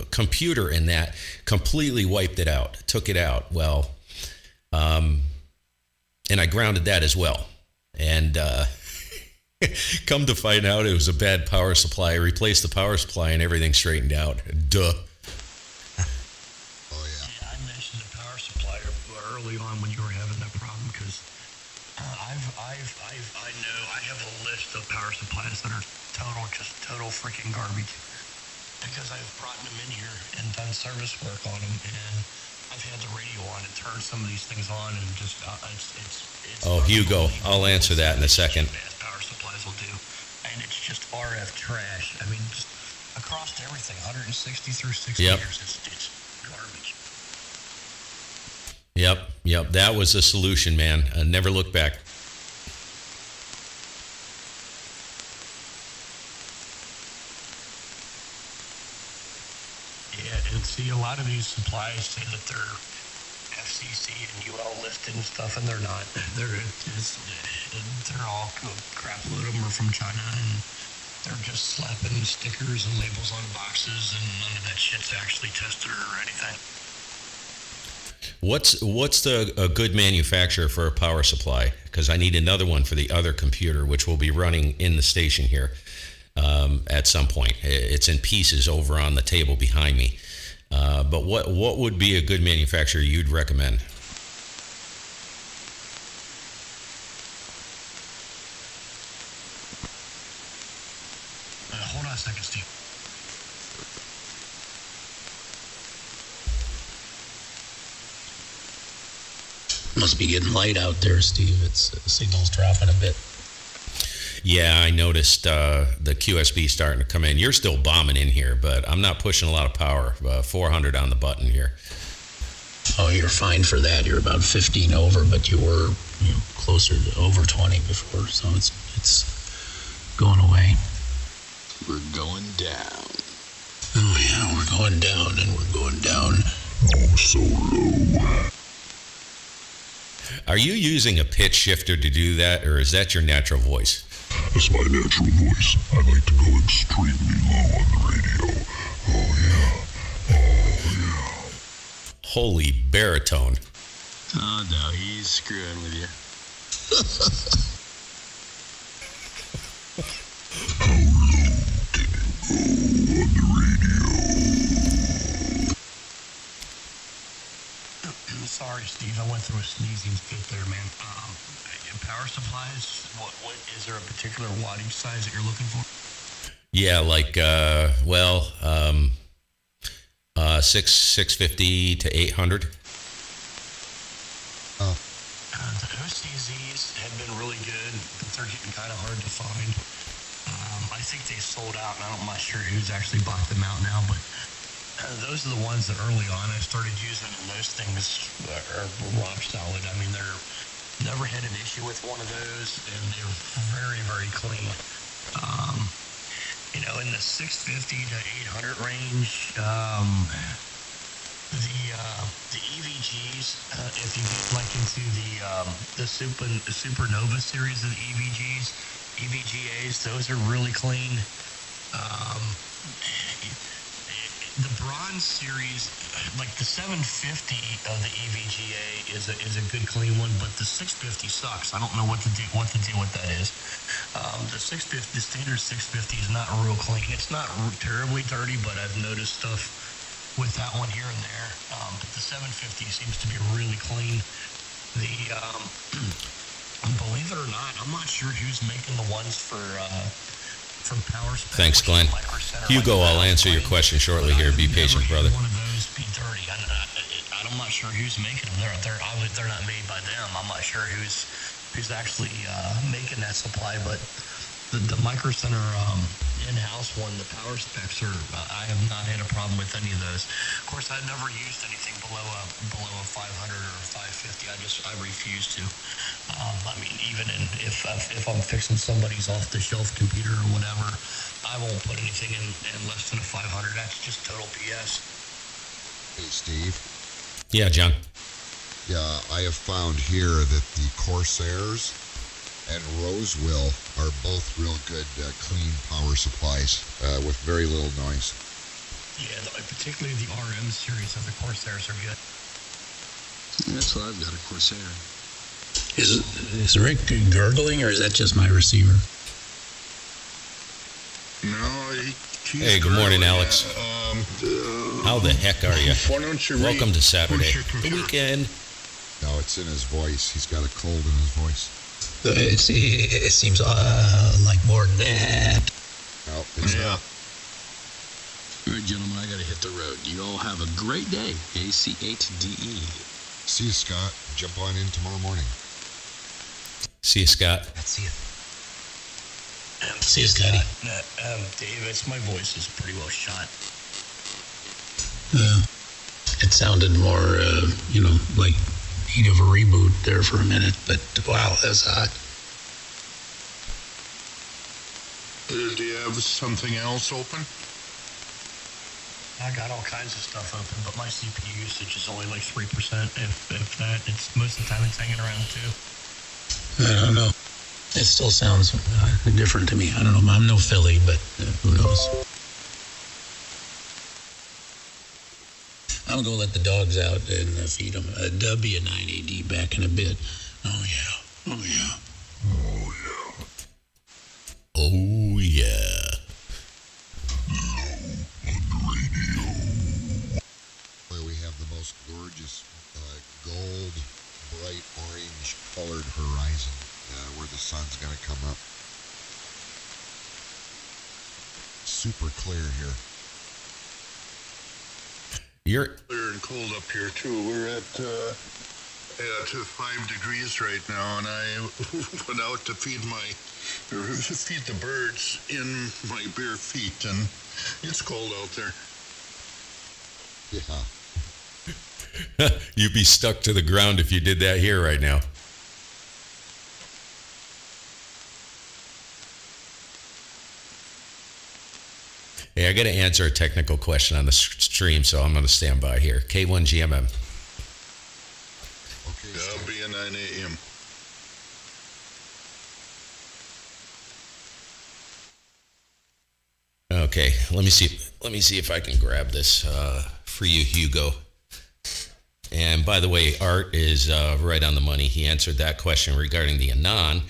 computer in that, completely wiped it out, took it out. Well, and I grounded that as well. And come to find out, it was a bad power supply. I replaced the power supply and everything straightened out. Duh. Oh, yeah. I mentioned the power supply early on when you were having that problem, because I know I have a list of power supplies that are total freaking garbage, because I've brought them in here and done service work on them, and I've had the radio on and turned some of these things on, and just it's Oh, Hugo, I'll answer that in a second. Power supplies will do, and it's just RF trash. I mean, just across everything, 160 through 60 Yep. years, it's garbage. Yep. That was the solution, man. I never looked back. Yeah, and see, a lot of these supplies say that they're FCC and UL listed and stuff, and they're not. They're all crap load of them are from China, and they're just slapping stickers and labels on boxes, and none of that shit's actually tested or anything. What's a good manufacturer for a power supply? Because I need another one for the other computer, which will be running in the station here at some point. It's in pieces over on the table behind me. But what would be a good manufacturer you'd recommend? Hold on a second, Steve. Must be getting light out there, Steve. The signal's dropping a bit. Yeah, I noticed the QSB starting to come in. You're still bombing in here, but I'm not pushing a lot of power. 400 on the button here. Oh, you're fine for that. You're about 15 over, but you were closer to over 20 before, so it's going away. We're going down. Oh yeah, we're going down, and we're going down. Oh, so low. Are you using a pitch shifter to do that, or is that your natural voice? That's my natural voice. I like to go extremely low on the radio. Oh, yeah. Oh, yeah. Holy baritone. Oh, no, he's screwing with you. How low can you go on the radio? Sorry, Steve. I went through a sneezing fit there, man. Power supplies. What is there a particular wattage size that you're looking for? Yeah, like 650 to 800. The OCZs have been really good, but they're getting kind of hard to find. I think they sold out, and I'm not sure who's actually bought them out now, but those are the ones that early on I started using, and those things are rock solid. I mean, they're never had an issue with one of those, and they're very, very clean. In the 650 to 800 range, the EVGs, if you get like into the Supernova series of the EVGAs, those are really clean. The bronze series, like the 750 of the EVGA is a good clean one, but the 650 sucks. I don't know what the deal with that is. The standard 650 is not real clean. It's not terribly dirty, but I've noticed stuff with that one here and there. But the 750 seems to be really clean. Believe it or not, I'm not sure who's making the ones for power spec. Thanks, Glenn. Hugo, I'll answer your question shortly here. Be patient, brother. One of those be dirty. I'm not sure who's making them. They're not made by them. I'm not sure who's actually making that supply, but the Micro Center in-house one, the power specs are. I have not had a problem with any of those. Of course, I've never used anything below a 500 or 550. I refuse to. I mean, even if I'm fixing somebody's off-the-shelf computer or whatever, I won't put anything in less than a 500. That's just total BS. Hey, Steve. Yeah, John. Yeah, I have found here that the Corsairs and Rosewill are both real good, clean power supplies with very little noise. Yeah, particularly the RM series of the Corsairs are good. That's why I've got a Corsair. Is Rick gurgling, or is that just my receiver? No, Hey, good morning, Alex. How the heck are you? Why don't you Welcome to Saturday, the weekend. No, it's in his voice. He's got a cold in his voice. It seems like more than that. No, it's not. All right, gentlemen, I got to hit the road. You all have a great day. AC8DE. See you, Scott. Jump on in tomorrow morning. See you, Scott. See you. See you, Scotty. Dave, my voice is pretty well shot. It sounded more, like need of a reboot there for a minute, but wow, that's hot. Do you have something else open? I got all kinds of stuff open, but my CPU usage is only like 3%, if that. It's most of the time it's hanging around 2. I don't know. It still sounds different to me. I don't know. I'm no Philly, but who knows? I'm going to let the dogs out and feed them. There'll be a 9AD back in a bit. Oh, yeah. Oh, yeah. Oh, yeah. Oh, yeah. Boy, we have the most gorgeous gold, bright orange colored horizon where the sun's going to come up. Super clear here. You're Clear and cold up here too. We're at at 5 degrees right now, and I went out to feed the birds in my bare feet, and it's cold out there. Yeah. You'd be stuck to the ground if you did that here right now. Hey, I got to answer a technical question on the stream, so I'm going to stand by here. K1GMM. Okay. I'll be at 9 a.m. Okay, let me see if I can grab this for you, Hugo. And by the way, Art is right on the money. He answered that question regarding the Anon.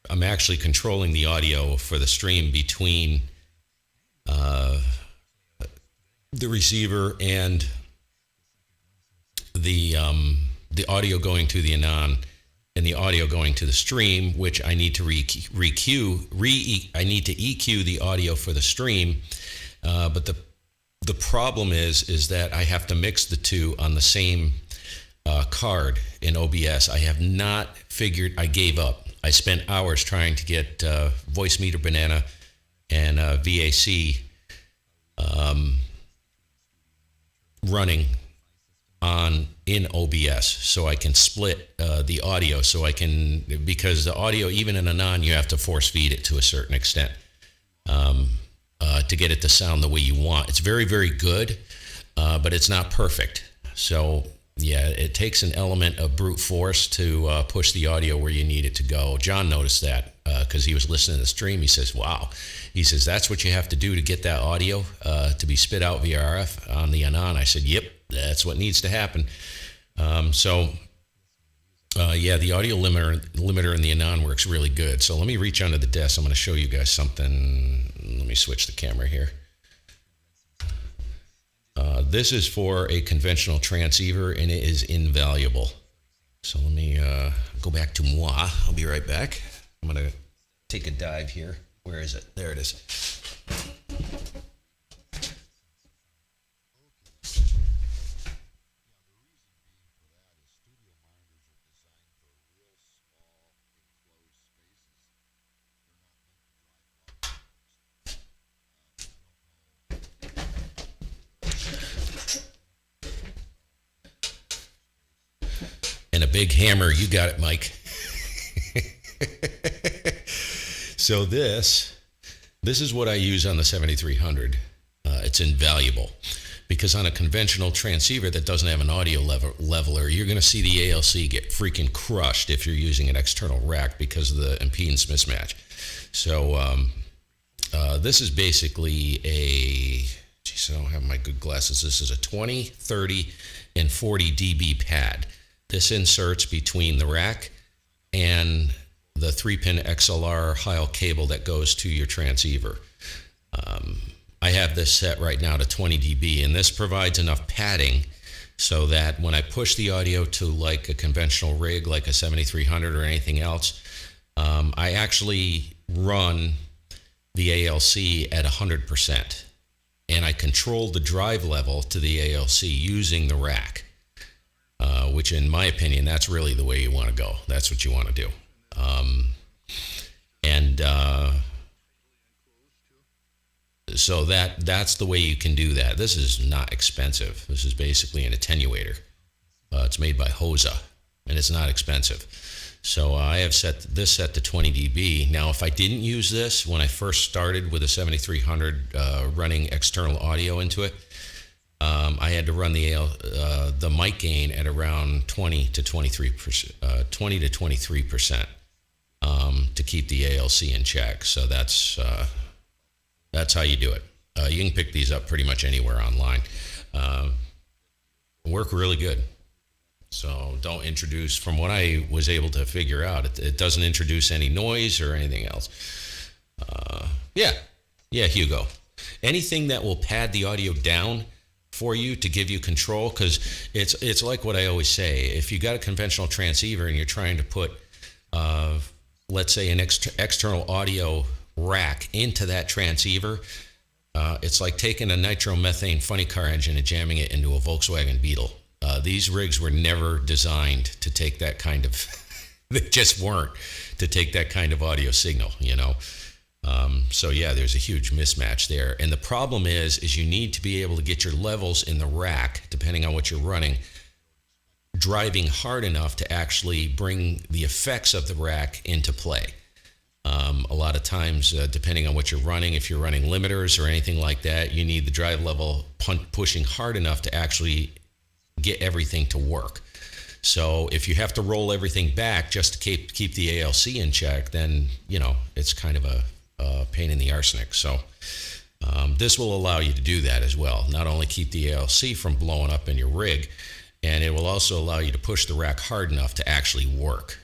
I'm actually controlling the audio for the stream between the receiver and the audio going to the Anon and the audio going to the stream, which I need to I need to EQ the audio for the stream. But the problem is that I have to mix the two on the same card in OBS. I have not figured. I gave up. I spent hours trying to get Voice Meter Banana and VAC running in OBS, so I can split the audio. So I can, because the audio, even in Anon, you have to force feed it to a certain extent to get it to sound the way you want. It's very, very good, but it's not perfect. So yeah, it takes an element of brute force to push the audio where you need it to go. John noticed that because he was listening to the stream. He says, wow. He says, that's what you have to do to get that audio to be spit out via RF on the Anon. I said, yep, that's what needs to happen. Yeah, the audio limiter in the Anon works really good. So let me reach under the desk. I'm going to show you guys something. Let me switch the camera here. This is for a conventional transceiver, and it is invaluable. So let me go back to moi. I'll be right back. I'm going to take a dive here. Where is it? There it is. And a big hammer. You got it, Mike. So this is what I use on the 7300. It's invaluable because on a conventional transceiver that doesn't have an audio leveler, you're going to see the ALC get freaking crushed if you're using an external rack because of the impedance mismatch. So this is basically geez, I don't have my good glasses. This is a 20, 30, and 40 dB pad. This inserts between the rack and the 3-pin XLR Heil cable that goes to your transceiver. I have this set right now to 20 dB, and this provides enough padding so that when I push the audio to like a conventional rig, like a 7300 or anything else, I actually run the ALC at 100%, and I control the drive level to the ALC using the rack. Which in my opinion, that's really the way you want to go. That's what you want to do. So that's the way you can do that. This is not expensive. This is basically an attenuator. It's made by Hosa, and it's not expensive. So I have set this set to 20 dB. Now, if I didn't use this when I first started with a 7300 running external audio into it, I had to run the mic gain at around 20 to 23%, to keep the ALC in check. So that's how you do it. You can pick these up pretty much anywhere online. Work really good. So don't introduce, from what I was able to figure out, it doesn't introduce any noise or anything else. Yeah, Hugo. Anything that will pad the audio down for you to give you control, because it's like what I always say. If you got a conventional transceiver and you're trying to put, let's say, an external audio rack into that transceiver, It's like taking a nitromethane funny car engine and jamming it into a Volkswagen Beetle. These rigs were never designed to take that kind of, they just weren't to take that kind of audio signal, you know. So yeah, there's a huge mismatch there. And the problem is you need to be able to get your levels in the rack, depending on what you're running, driving hard enough to actually bring the effects of the rack into play. A lot of times, depending on what you're running, if you're running limiters or anything like that, you need the drive level pushing hard enough to actually get everything to work. So if you have to roll everything back just to keep the ALC in check, then, you know, it's kind of a pain in the arsenic. So this will allow you to do that as well. Not only keep the ALC from blowing up in your rig, and it will also allow you to push the rack hard enough to actually work.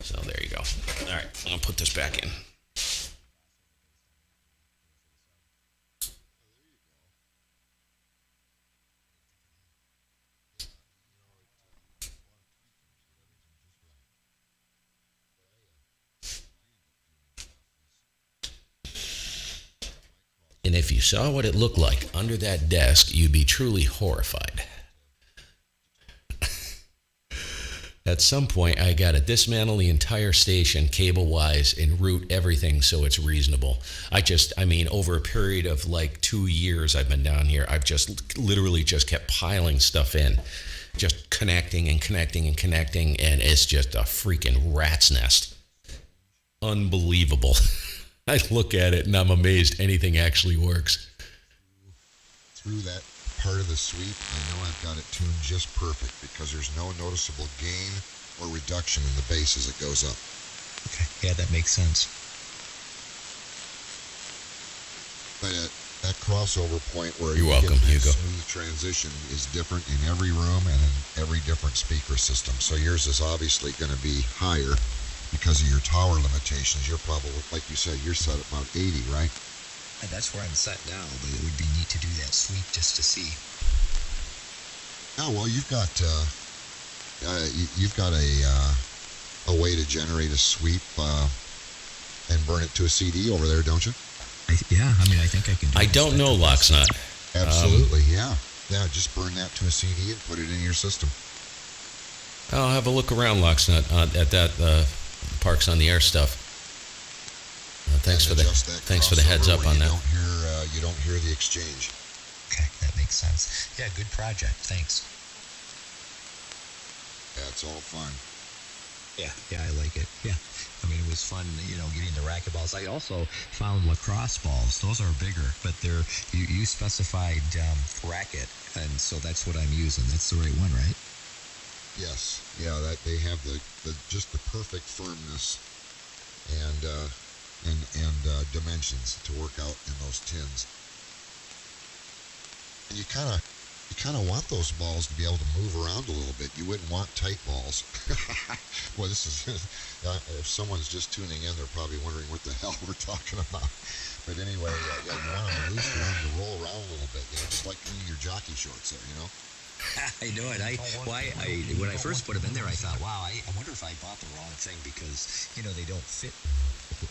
So there you go. All right, I'll put this back in. And if you saw what it looked like under that desk, you'd be truly horrified. At some point, I got to dismantle the entire station cable-wise and route everything so it's reasonable. Over a period of like 2 years I've been down here, I've just literally just kept piling stuff in, just connecting, and it's just a freaking rat's nest. Unbelievable. I look at it and I'm amazed anything actually works. Through that part of the sweep, I know I've got it tuned just perfect because there's no noticeable gain or reduction in the bass as it goes up. Okay, yeah, that makes sense. But that crossover point where You're you welcome, get Hugo. that smooth transition is different in every room and in every different speaker system. So yours is obviously going to be higher because of your tower limitations. You're probably, like you said, you're set at about 80, right? And that's where I'm set now, but it would be neat to do that sweep just to see. Oh, well, you've got a way to generate a sweep and burn it to a CD over there, don't you? I think I can do it. I don't know, Locksnut. Absolutely, yeah. Yeah, just burn that to a CD and put it in your system. I'll have a look around, Locksnut, at that Parks on the Air stuff. Thanks for the heads up on that. You don't hear the exchange. Okay, that makes sense. Yeah, good project. Thanks. Yeah, it's all fun. Yeah, I like it. Yeah. It was fun, getting the racquetballs. I also found lacrosse balls. Those are bigger, but you specified racket, and so that's what I'm using. That's the right one, right? Yes. Yeah, that they have the just the perfect firmness and dimensions to work out in those tins. And you kind of want those balls to be able to move around a little bit. You wouldn't want tight balls. Well, this is if someone's just tuning in, they're probably wondering what the hell we're talking about. But anyway, you want them loose, you want them to roll around a little bit, just like in your jockey shorts there, I know it. When I first put them in there, I thought, wow, I wonder if I bought the wrong thing because they don't fit.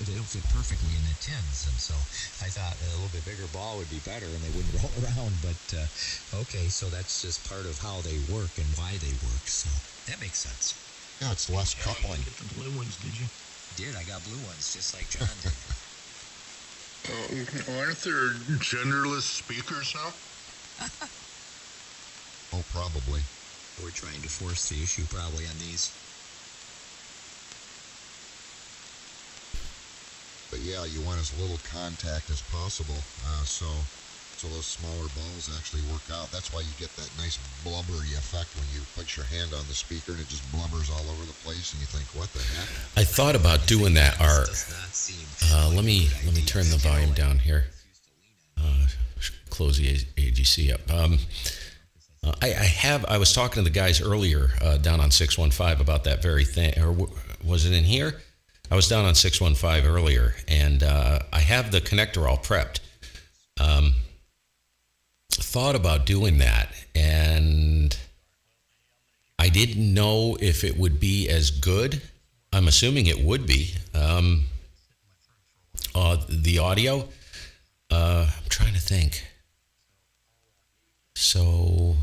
They don't fit perfectly in the tins, and so I thought a little bit bigger ball would be better, and they wouldn't roll around. But okay, so that's just part of how they work and why they work. So that makes sense. Yeah, it's less coupling. You get the blue ones, did you? I got blue ones, just like John did. Aren't there genderless speakers now? Oh, probably. We're trying to force the issue probably on these. But yeah, you want as little contact as possible, so those smaller balls actually work out. That's why you get that nice blubbery effect when you put your hand on the speaker and it just blubbers all over the place, and you think, what the heck? I thought about doing that, Art. Let me turn the volume down here. Close the AGC up. I was talking to the guys earlier down on 615 about that very thing, or was it in here? I was down on 615 earlier, and I have the connector all prepped. Thought about doing that, and I didn't know if it would be as good. I'm assuming it would be. The audio. I'm trying to think. So,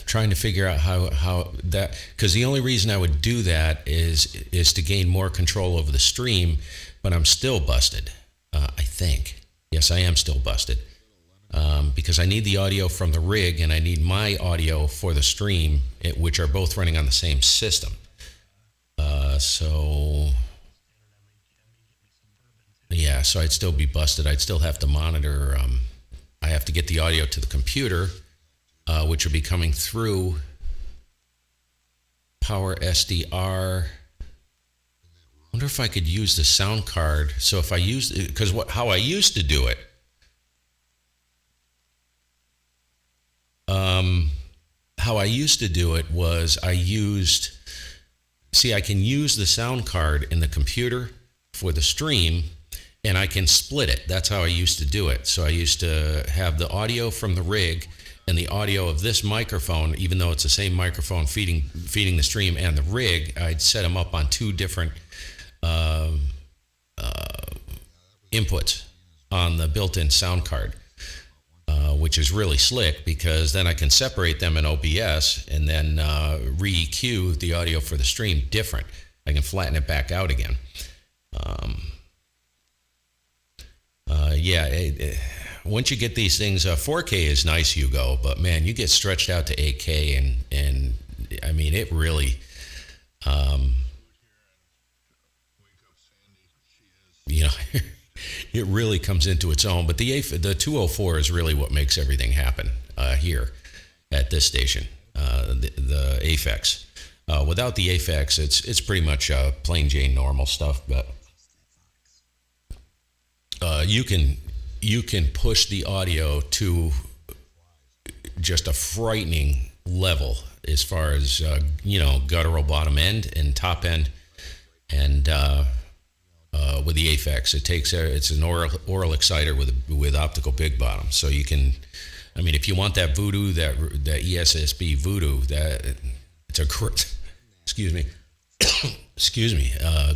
trying to figure out how that, because the only reason I would do that is to gain more control over the stream, but I'm still busted. I think. Yes, I am still busted. Because I need the audio from the rig and I need my audio for the stream, which are both running on the same system. So I'd still be busted. I'd still have to monitor. I have to get the audio to the computer, which will be coming through Power SDR. I wonder if I could use the sound card. So if I use, because how I used to do it, was I can use the sound card in the computer for the stream, and I can split it. That's how I used to do it. So I used to have the audio from the rig and the audio of this microphone, even though it's the same microphone feeding the stream and the rig. I'd set them up on two different inputs on the built-in sound card, which is really slick because then I can separate them in OBS and then re-EQ the audio for the stream different. I can flatten it back out again. Once you get these things, 4K is nice, Hugo, but man, you get stretched out to 8K and I mean, it really, it really comes into its own. But the 204 is really what makes everything happen here at this station, the Aphex. Without the Aphex, it's pretty much plain Jane normal stuff, but you can push the audio to just a frightening level as far as guttural bottom end and top end, and with the Aphex, it's an oral exciter with optical big bottom, so you can. I mean, if you want that voodoo, that ESSB voodoo, that it's a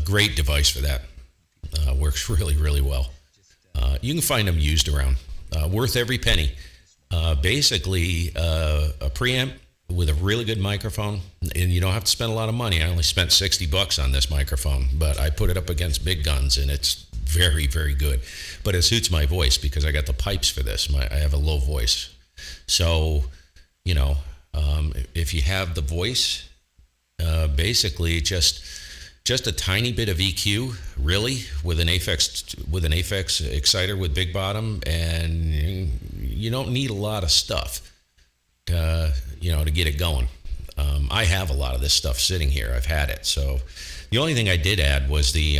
great device for that. Works really, really well. You can find them used around, worth every penny. Basically, a preamp with a really good microphone, and you don't have to spend a lot of money. I only spent $60 on this microphone, but I put it up against big guns, and it's very, very good. But it suits my voice because I got the pipes for this. I have a low voice, so if you have the voice, basically just a tiny bit of EQ, really, with an Aphex exciter with big bottom, and you don't need a lot of stuff to get it going. I have a lot of this stuff sitting here. I've had it. So the only thing I did add was the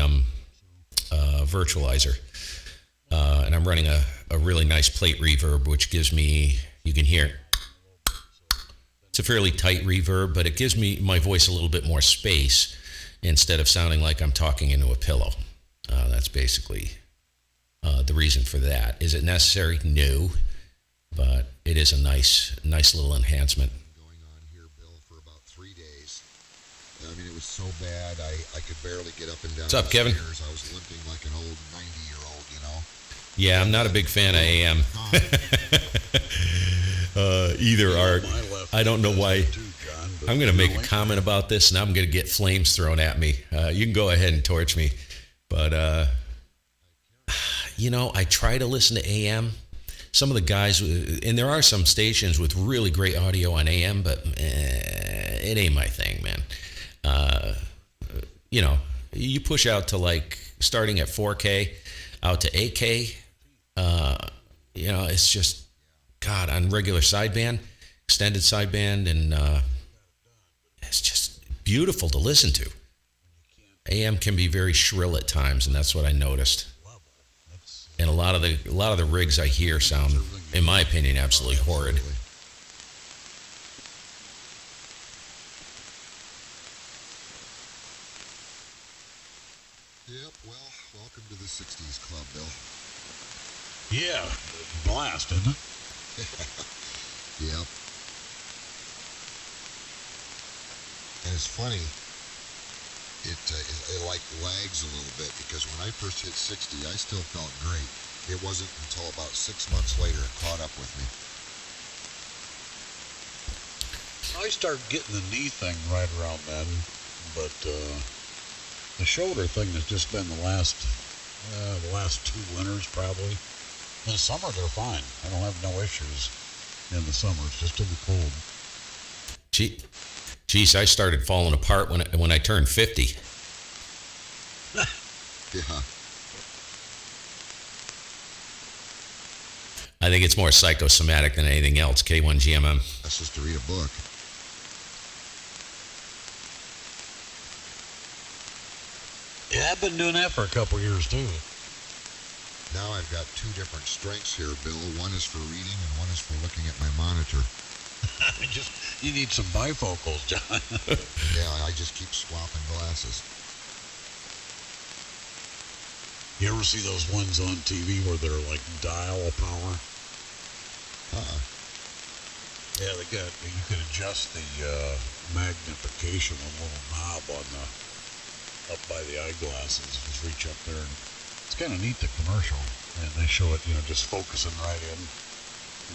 virtualizer, and I'm running a really nice plate reverb, which gives me, you can hear it. It's a fairly tight reverb, but it gives me my voice a little bit more space instead of sounding like I'm talking into a pillow. That's basically the reason for that. Is it necessary? No, but it is a nice little enhancement. Going on here, Bill, for about 3 days. I mean, it was so bad, I could barely get up and down. What's up, Kevin? Stairs. I was limping like an old 90-year-old, Yeah, I'm not a big fan of AM. Either, Art. I don't know why. I'm going to make a comment about this, and I'm going to get flames thrown at me. You can go ahead and torch me. But, I try to listen to AM. Some of the guys, and there are some stations with really great audio on AM, but it ain't my thing, man. You push out to starting at 4K out to 8K, it's just, God, on regular sideband, extended sideband, and it's just beautiful to listen to. AM can be very shrill at times, and that's what I noticed. And a lot of the rigs I hear sound, in my opinion, absolutely horrid. Yep, well, welcome to the 60s club, Bill. Yeah, blast, isn't it? Yep. And it's funny, it like lags a little bit, because when I first hit 60, I still felt great. It wasn't until about 6 months later it caught up with me. I started getting the knee thing right around then, but the shoulder thing has just been the last 2 winters probably. In the summer they're fine. I don't have no issues in the summer. It's just in the cold. Geez, I started falling apart when I turned 50. Yeah. I think it's more psychosomatic than anything else. K1 GMM. That's just to read a book. Yeah, I've been doing that for a couple years too. Now I've got 2 different strengths here, Bill. One is for reading and one is for looking at my monitor. You need some bifocals, John. Yeah, I just keep swapping glasses. You ever see those ones on TV where they're like dial power? Yeah, you could adjust the magnification on a little knob on up by the eyeglasses. Just reach up there, and it's kind of neat, the commercial. And they show it, just focusing right in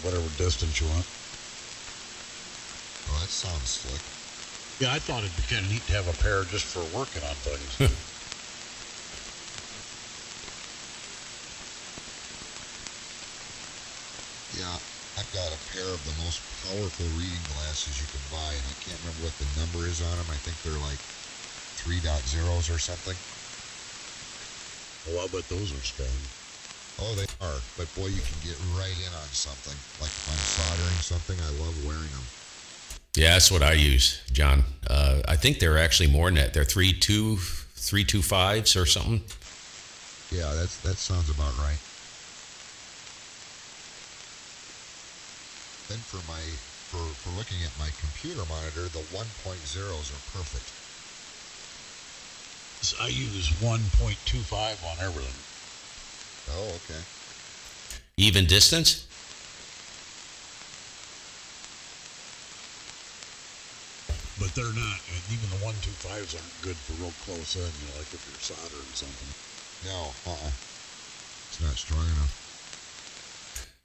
whatever distance you want. Well, that sounds slick. Yeah, I thought it'd be kind of neat to have a pair just for working on things. Yeah, I've got a pair of the most powerful reading glasses you can buy, and I can't remember what the number is on them. I think they're like 3.0s or something. Oh, I bet those are strong. Oh, they are. But boy, you can get right in on something. Like if I'm soldering something, I love wearing them. Yeah, that's what I use, John. I think they're actually more than that. They're 3.25s or something. Yeah, that sounds about right. Then for looking at my computer monitor, the 1.0s are perfect. I use 1.25 on everything. Oh, okay. Even distance? But they're not. Even the 1.25s aren't good for real close in, like if you're soldering something. No, it's not strong enough.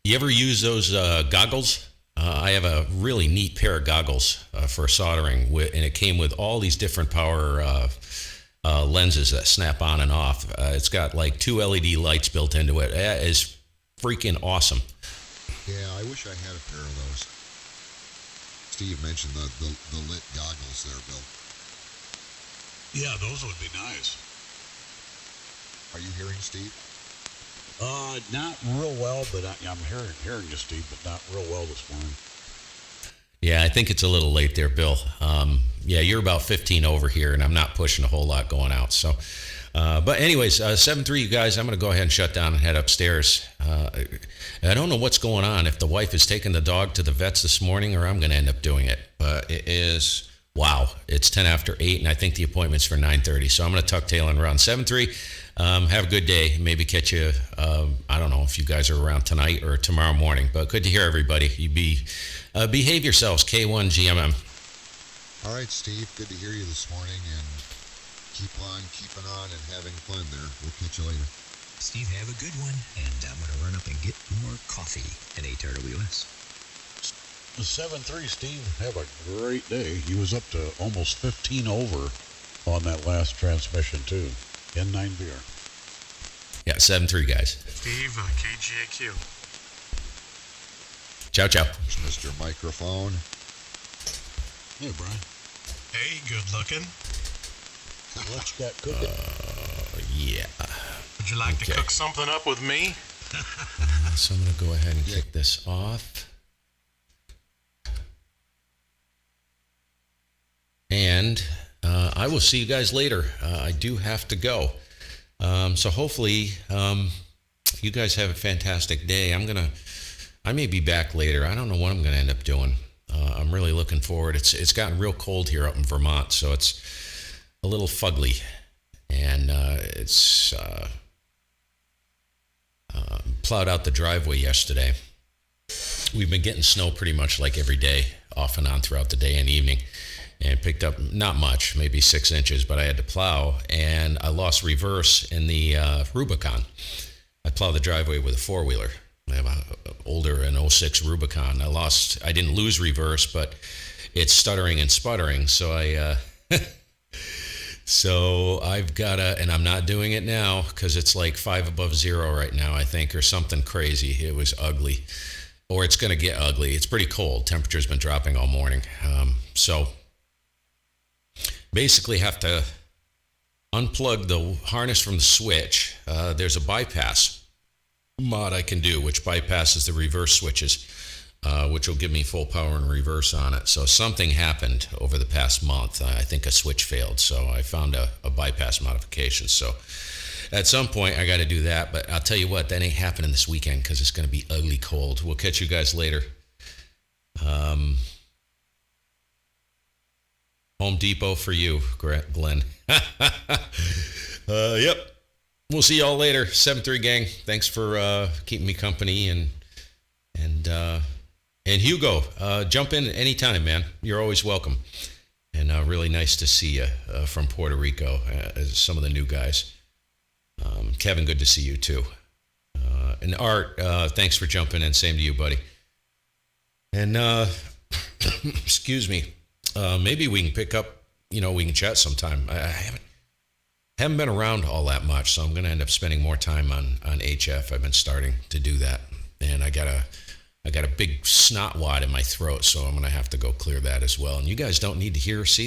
You ever use those goggles? I have a really neat pair of goggles for soldering, and it came with all these different power lenses that snap on and off. It's got like 2 LED lights built into it. That is freaking awesome. Yeah, I wish I had a pair of those. Steve mentioned the lit goggles there, Bill. Yeah, those would be nice. Are you hearing Steve? Not real well, but I'm hearing you, Steve, but not real well this morning. Yeah, I think it's a little late there, Bill. Yeah, you're about 15 over here, and I'm not pushing a whole lot going out. So, but anyways, 7-3, you guys, I'm going to go ahead and shut down and head upstairs. I don't know what's going on, if the wife is taking the dog to the vets this morning, or I'm going to end up doing it. But it is, wow, it's 10 after 8, and I think the appointment's for 9:30. So I'm going to tuck tail and run. 7-3. Have a good day. Maybe catch you, I don't know if you guys are around tonight or tomorrow morning, but good to hear everybody. Behave yourselves, K1 GMM. All right, Steve, good to hear you this morning, and keep on keeping on and having fun there. We'll catch you later. Steve, have a good one, and I'm going to run up and get more coffee in HRWS. 7-3, Steve. Have a great day. He was up to almost 15 over on that last transmission, too. N9 beer. Yeah, 7-3, guys. Steve, KGAQ. Ciao, ciao. Mr. Microphone. Hey, Brian. Hey, good looking. What you got cooking? Yeah. Would you like to cook something up with me? So I'm going to go ahead and kick this off. And I will see you guys later. I do have to go. So hopefully you guys have a fantastic day. I may be back later. I don't know what I'm going to end up doing. I'm really looking forward. It's gotten real cold here up in Vermont, so it's a little fugly. And it's plowed out the driveway yesterday. We've been getting snow pretty much like every day, off and on throughout the day and evening. and picked up not much, maybe 6 inches, but I had to plow, and I lost reverse in the Rubicon. I plow the driveway with a four-wheeler. I have an older, an 06 Rubicon. I didn't lose reverse, but it's stuttering and sputtering, so so I've got to, and I'm not doing it now because it's like 5 above zero right now, I think, or something crazy. It was ugly, or it's going to get ugly. It's pretty cold. Temperature's been dropping all morning. So basically have to unplug the harness from the switch. There's a bypass mod I can do, which bypasses the reverse switches, which will give me full power and reverse on it. So something happened over the past month. I think a switch failed, so I found a bypass modification. So at some point I got to do that, but I'll tell you what, that ain't happening this weekend because it's going to be ugly cold. We'll catch you guys later. Home Depot for you, Glenn. Yep. We'll see y'all later. 7-3 gang. Thanks for keeping me company, and Hugo, jump in anytime, man. You're always welcome. And really nice to see you from Puerto Rico, as some of the new guys. Kevin, good to see you too. And Art, thanks for jumping in. Same to you, buddy. And excuse me, maybe we can pick up, we can chat sometime. I haven't been around all that much, so I'm going to end up spending more time on HF. I've been starting to do that, and I got a big snot wad in my throat, so I'm going to have to go clear that as well. And you guys don't need to hear or see